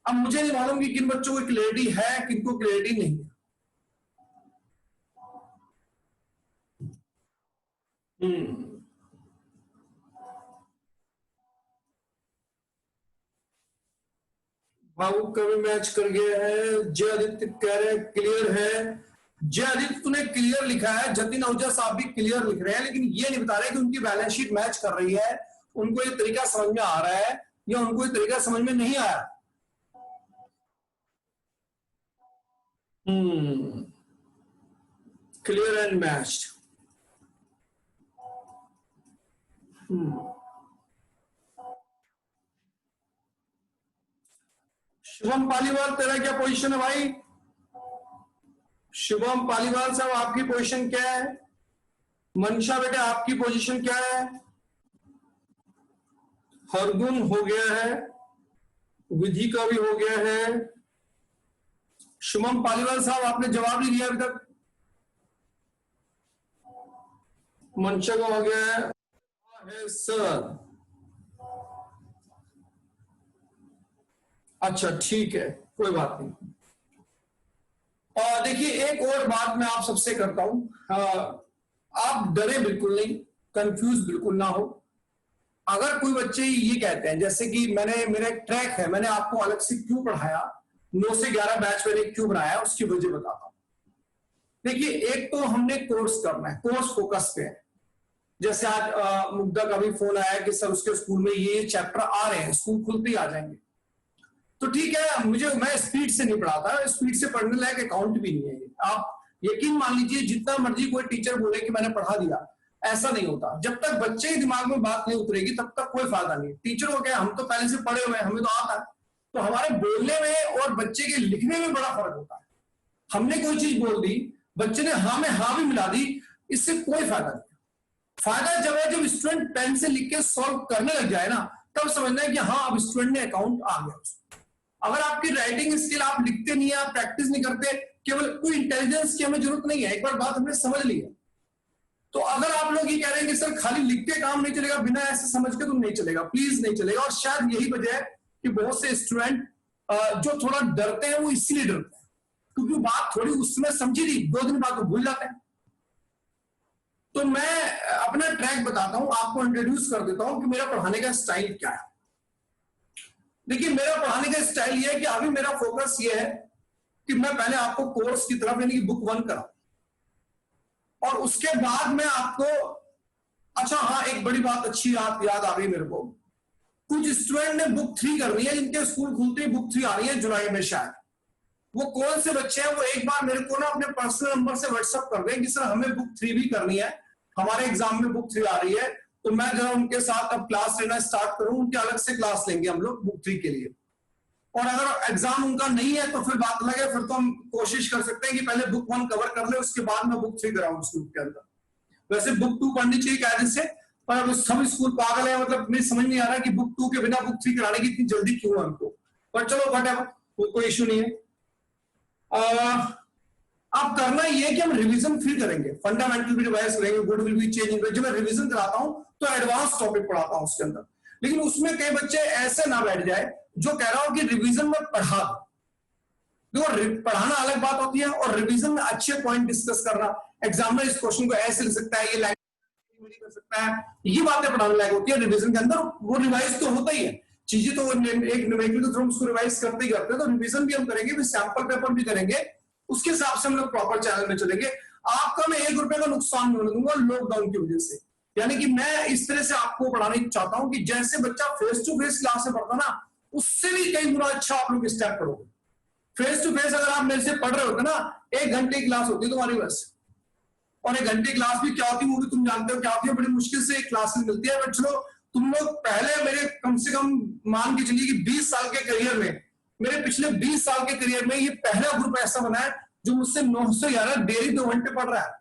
अब मुझे नहीं मालूम कि किन बच्चों को क्लियरिटी है, किनको क्लियरिटी नहीं है। बाबू कभी मैच कर गया है, जय आदित्य कह रहे हैं क्लियर है। जय आदित्य तूने क्लियर लिखा है, जतिन आहूजा साहब भी क्लियर लिख रहे हैं, लेकिन ये नहीं बता रहे कि उनकी बैलेंस शीट मैच कर रही है, उनको ये तरीका समझ में आ रहा है या उनको ये तरीका समझ में नहीं आया। Clear and matched. Shubham Paliwal तेरा क्या पोजीशन है भाई? शुभम पालीवाल साहब आपकी पोजीशन क्या है? मनशा बेटे आपकी पोजीशन क्या है? हरगुन हो गया है, विधि का भी हो गया है। शुभम पालीवाल साहब आपने जवाब नहीं दिया अभी तक। मनशा का हो गया है सर। अच्छा ठीक है, कोई बात नहीं। और देखिए एक और बात मैं आप सबसे करता हूं, आप डरे बिल्कुल नहीं, कंफ्यूज बिल्कुल ना हो। अगर कोई बच्चे ये कहते हैं, जैसे कि मेरा एक ट्रैक है, मैंने आपको अलग से क्यों पढ़ाया, 9 से 11 बैच मैंने क्यों बनाया, उसकी वजह बताता हूं। देखिए एक तो हमने कोर्स करना है, कोर्स फोकस पे है। जैसे आज मुग्धा का भी फोन आया कि सर उसके स्कूल में ये चैप्टर आ रहे हैं, स्कूल खुलते ही आ जाएंगे। तो ठीक है, मैं स्पीड से नहीं पढ़ाता, स्पीड से पढ़ने लायक अकाउंट भी नहीं है। आप यकीन मान लीजिए जितना मर्जी कोई टीचर बोले कि मैंने पढ़ा दिया, ऐसा नहीं होता। जब तक बच्चे के दिमाग में बात नहीं उतरेगी तब तक कोई फायदा नहीं। टीचर हो गया, हम तो पहले से पढ़े हुए हैं, हमें तो आता है। तो हमारे बोलने में और बच्चे के लिखने में बड़ा फर्क होता है। हमने कोई चीज बोल दी, बच्चे ने हाँ में हाँ भी मिला दी, इससे कोई फायदा नहीं। फायदा जब है जब स्टूडेंट पेन से लिख के सॉल्व करने लग जाए ना, तब समझना है कि हाँ अब स्टूडेंट ने अकाउंट आ गया। अगर आपकी राइटिंग स्किल, आप लिखते नहीं है, आप प्रैक्टिस नहीं करते, केवल कोई इंटेलिजेंस की हमें जरूरत नहीं है, एक बार बात हमने समझ ली है। तो अगर आप लोग ये कह रहे हैं कि सर खाली लिख के काम नहीं चलेगा, बिना ऐसे समझ के तुम नहीं चलेगा, प्लीज नहीं चलेगा। और शायद यही वजह है कि बहुत से स्टूडेंट जो थोड़ा डरते हैं वो इसलिए डरते हैं क्योंकि बात थोड़ी उस समय समझी थी, 2 दिन बाद तो भूल जाते हैं। तो मैं अपना ट्रैक बताता हूं, आपको इंट्रोड्यूस कर देता हूं कि मेरा पढ़ाने का स्टाइल क्या है। देखिए मेरा पढ़ाने का स्टाइल ये है कि अभी मेरा फोकस ये है कि मैं पहले आपको कोर्स की तरफ यानी कि बुक 1 कराऊं, और उसके बाद मैं आपको, अच्छा हाँ एक बड़ी बात अच्छी याद आ गई मेरे को, कुछ स्टूडेंट ने बुक 3 करनी है, जिनके स्कूल खुलते ही बुक 3 आ रही है जुलाई में शायद। वो कौन से बच्चे हैं वो एक बार मेरे को ना अपने पर्सनल नंबर से व्हाट्सएप कर दें कि सर हमें बुक 3 भी करनी है, हमारे एग्जाम में बुक 3 आ रही है। तो मैं जरा उनके साथ अब क्लास लेना स्टार्ट करूं, उनके अलग से क्लास लेंगे हम लोग बुक 3 के लिए। और अगर एग्जाम उनका नहीं है तो फिर बात अलग है, फिर तो हम कोशिश कर सकते हैं कि पहले बुक 1 कवर कर ले, उसके बाद में बुक 3 कराऊं स्कूल के अंदर। वैसे बुक 2 पढ़नी चाहिए कायदे से, पर अब सब स्कूल पागल है, मतलब मुझे समझ नहीं आ रहा कि बुक 2 के बिना बुक 3 कराने की इतनी जल्दी क्यों है हमको। पर चलो बट कोई इश्यू नहीं है। अब अब करना ये कि हम रिवीजन फिर करेंगे, फंडामेंटल भी रिवाइज करेंगे, गुड विल बी चेंज। जब मैं रिवीजन कराता हूं तो एडवांस टॉपिक पढ़ाता हूं उसके अंदर, लेकिन उसमें कई बच्चे ऐसे ना बैठ जाए जो कह रहा हो कि रिवीजन में पढ़ा दो। देखो पढ़ाना अलग बात होती है और रिवीजन में अच्छे पॉइंट डिस्कस करना, एग्जामिनर इस क्वेश्चन को ऐसे लिख सकता है, ये लाइन कर सकता है, ये बातें पढ़ाने लायक होती है रिवीजन के अंदर। वो रिवाइज तो होता ही है, चीजें तो एक न्यूमेरिकल के थ्रू उसको रिवाइज करते ही करते हैं, तो रिवीजन भी हम करेंगे, फिर सैंपल पेपर भी करेंगे, उसके हिसाब से हम लोग प्रॉपर चैनल में चलेंगे। आपका मैं ₹1 का नुकसान नहीं होने दूंगा लॉकडाउन की वजह से। यानी कि मैं इस तरह से आपको पढ़ाना चाहता हूं कि जैसे बच्चा फेस टू फेस क्लास में पढ़ता ना, उससे भी कई गुना अच्छा आप लोग स्टेप करोगे। फेस टू फेस अगर आप मेरे से पढ़ रहे होते ना, 1 घंटे की क्लास होती है तुम्हारी बस, और 1 घंटे क्लास भी क्या होती है वो भी तुम जानते हो क्या होती है, बड़ी मुश्किल से एक क्लास मिलती है। बट चलो तुम लोग पहले मेरे कम से कम मान के चलिए कि 20 साल के करियर में, मेरे पिछले 20 साल के करियर में ये पहला ग्रुप ऐसा बना है जो मुझसे 9 से 11 डेली 2 घंटे पढ़ रहा है।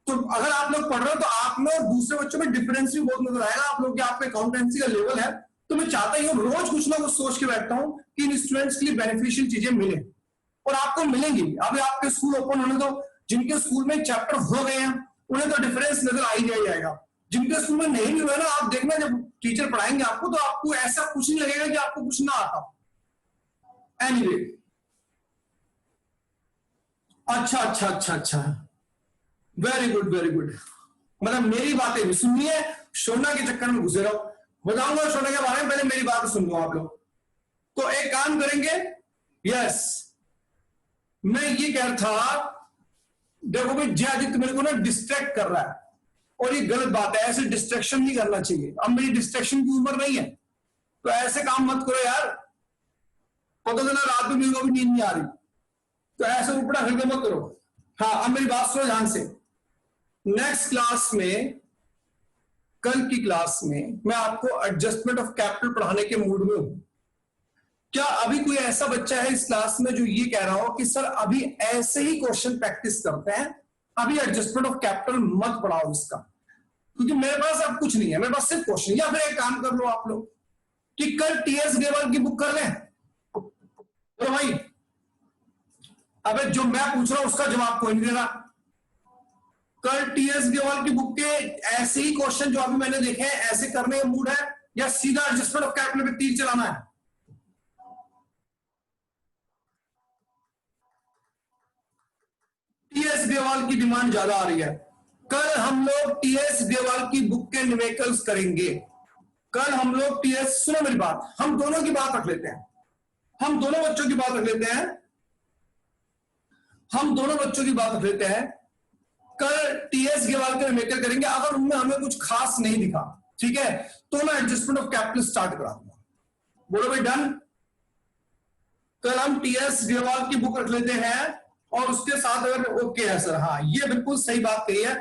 तो अगर आप लोग पढ़ रहे हो तो आप में और दूसरे बच्चों में डिफरेंस भी बहुत नजर आएगा। आप लोग आपके अकाउंटेंसी का लेवल है, तो मैं चाहता हूं रोज कुछ ना कुछ सोच के बैठता हूं कि इन स्टूडेंट्स के लिए बेनिफिशियल चीजें मिले, और आपको मिलेंगी। अभी आपके स्कूल ओपन होने दो, जिनके स्कूल में चैप्टर हो गए हैं उन्हें तो डिफरेंस नजर आ ही जाएगा। जिनके स्कूल में नहीं हुआ ना, आप देखना जब टीचर पढ़ाएंगे आपको तो आपको ऐसा कुछ नहीं लगेगा कि आपको कुछ ना आता। एनीवे, अच्छा, वेरी गुड वेरी गुड। मतलब मेरी बातें भी सुनिए, सोना के चक्कर में घुसे रहो। बताऊंगा सोना के बारे में, पहले मेरी बात सुन लो आप लोग। तो एक काम करेंगे, यस मैं ये कह रहा था, देखो भाई जय आदित्य मेरे को ना डिस्ट्रैक्ट कर रहा है, और ये गलत बात है, ऐसे डिस्ट्रैक्शन नहीं करना चाहिए। अब मेरी डिस्ट्रैक्शन की उम्र नहीं है, तो ऐसे काम मत करो यार। पता चला रात में मेरे को भी नींद नहीं आ रही, तो ऐसे उपड़ा हृदय मत करो। हाँ, अब मेरी बात सुनो ध्यान से। नेक्स्ट क्लास में, कल की क्लास में मैं आपको एडजस्टमेंट ऑफ कैपिटल पढ़ाने के मूड में हूं। क्या अभी कोई ऐसा बच्चा है इस क्लास में जो ये कह रहा हो कि सर अभी ऐसे ही क्वेश्चन प्रैक्टिस करते हैं, अभी एडजस्टमेंट ऑफ कैपिटल मत पढ़ाओ इसका, क्योंकि मेरे पास अब कुछ नहीं है, मेरे पास सिर्फ क्वेश्चन। या फिर एक काम कर लो आप लोग कि कल टीएस ग्रेवाल की बुक कर लें। तो भाई अबे जो मैं पूछ रहा हूं उसका जवाब कोई नहीं दे रहा। कल टीएस ग्रेवाल की बुक के ऐसे ही क्वेश्चन जो अभी मैंने देखे हैं ऐसे करने का मूड है, या सीधा एडजस्टमेंट ऑफ कैपिटल पे तीर चलाना है? टीएस ग्रेवाल की डिमांड ज्यादा आ रही है। कल हम लोग टीएस ग्रेवाल की बुक के न्यूमेरिकल्स करेंगे। कल हम लोग टीएस, सुनो मेरी बात, हम दोनों की बात रख लेते हैं, हम दोनों बच्चों की बात रख लेते हैं, हम दोनों बच्चों की बात रख लेते हैं। कल टीएस ग्रेवाल के न्यूमेरिकल करेंगे। अगर उनमें हमें कुछ खास नहीं दिखा, ठीक है, तो मैं एडजस्टमेंट ऑफ कैपिटल स्टार्ट करा दूंगा। बोलो भाई डन। कल हम टीएस ग्रेवाल की बुक रख लेते हैं, और उसके साथ अगर ओके है सर, हाँ ये बिल्कुल सही बात कही है,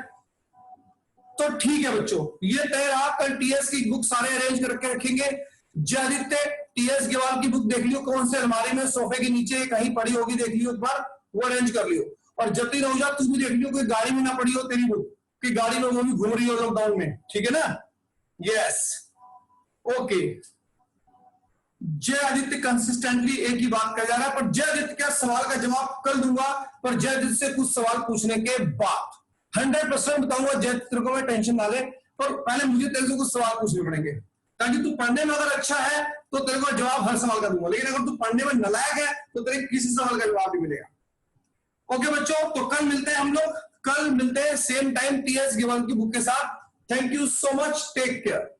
तो ठीक है बच्चों, ये तय रहा। कल टीएस की बुक सारे अरेंज करके रखेंगे। जयदित्य टीएस ग्रेवाल की बुक देख लियो, कौन से अलमारी में सोफे के नीचे कहीं पड़ी होगी, देख लियो एक बार, वो अरेंज कर लियो। और जतिन रहुजा तू भी देख लियो कोई गाड़ी में ना पड़ी हो तेरी बुक, कि गाड़ी में वो भी घूम रही हो लॉकडाउन में, ठीक है ना? Yes, okay. जय आदित्य कंसिस्टेंटली एक ही बात कर जा रहा है, पर जय आदित्य क्या सवाल का जवाब कल दूंगा, पर जय आदित्य से कुछ सवाल पूछने के बाद 100% बताऊंगा। जय आदित्य को मैं टेंशन ना ले, पर पहले मुझे तेरे से कुछ सवाल पूछने पड़ेंगे, ताकि तू पढ़ने में अगर अच्छा है तो तेरे को जवाब हर सवाल का दूंगा, लेकिन अगर तू पढ़ने में नालायक है तो तेरे किसी सवाल का जवाब नहीं मिलेगा। ओके बच्चों, तो कल मिलते हैं हम लोग, कल मिलते हैं सेम टाइम टीएस ग्रेवाल की बुक के साथ। Thank you so much, take care.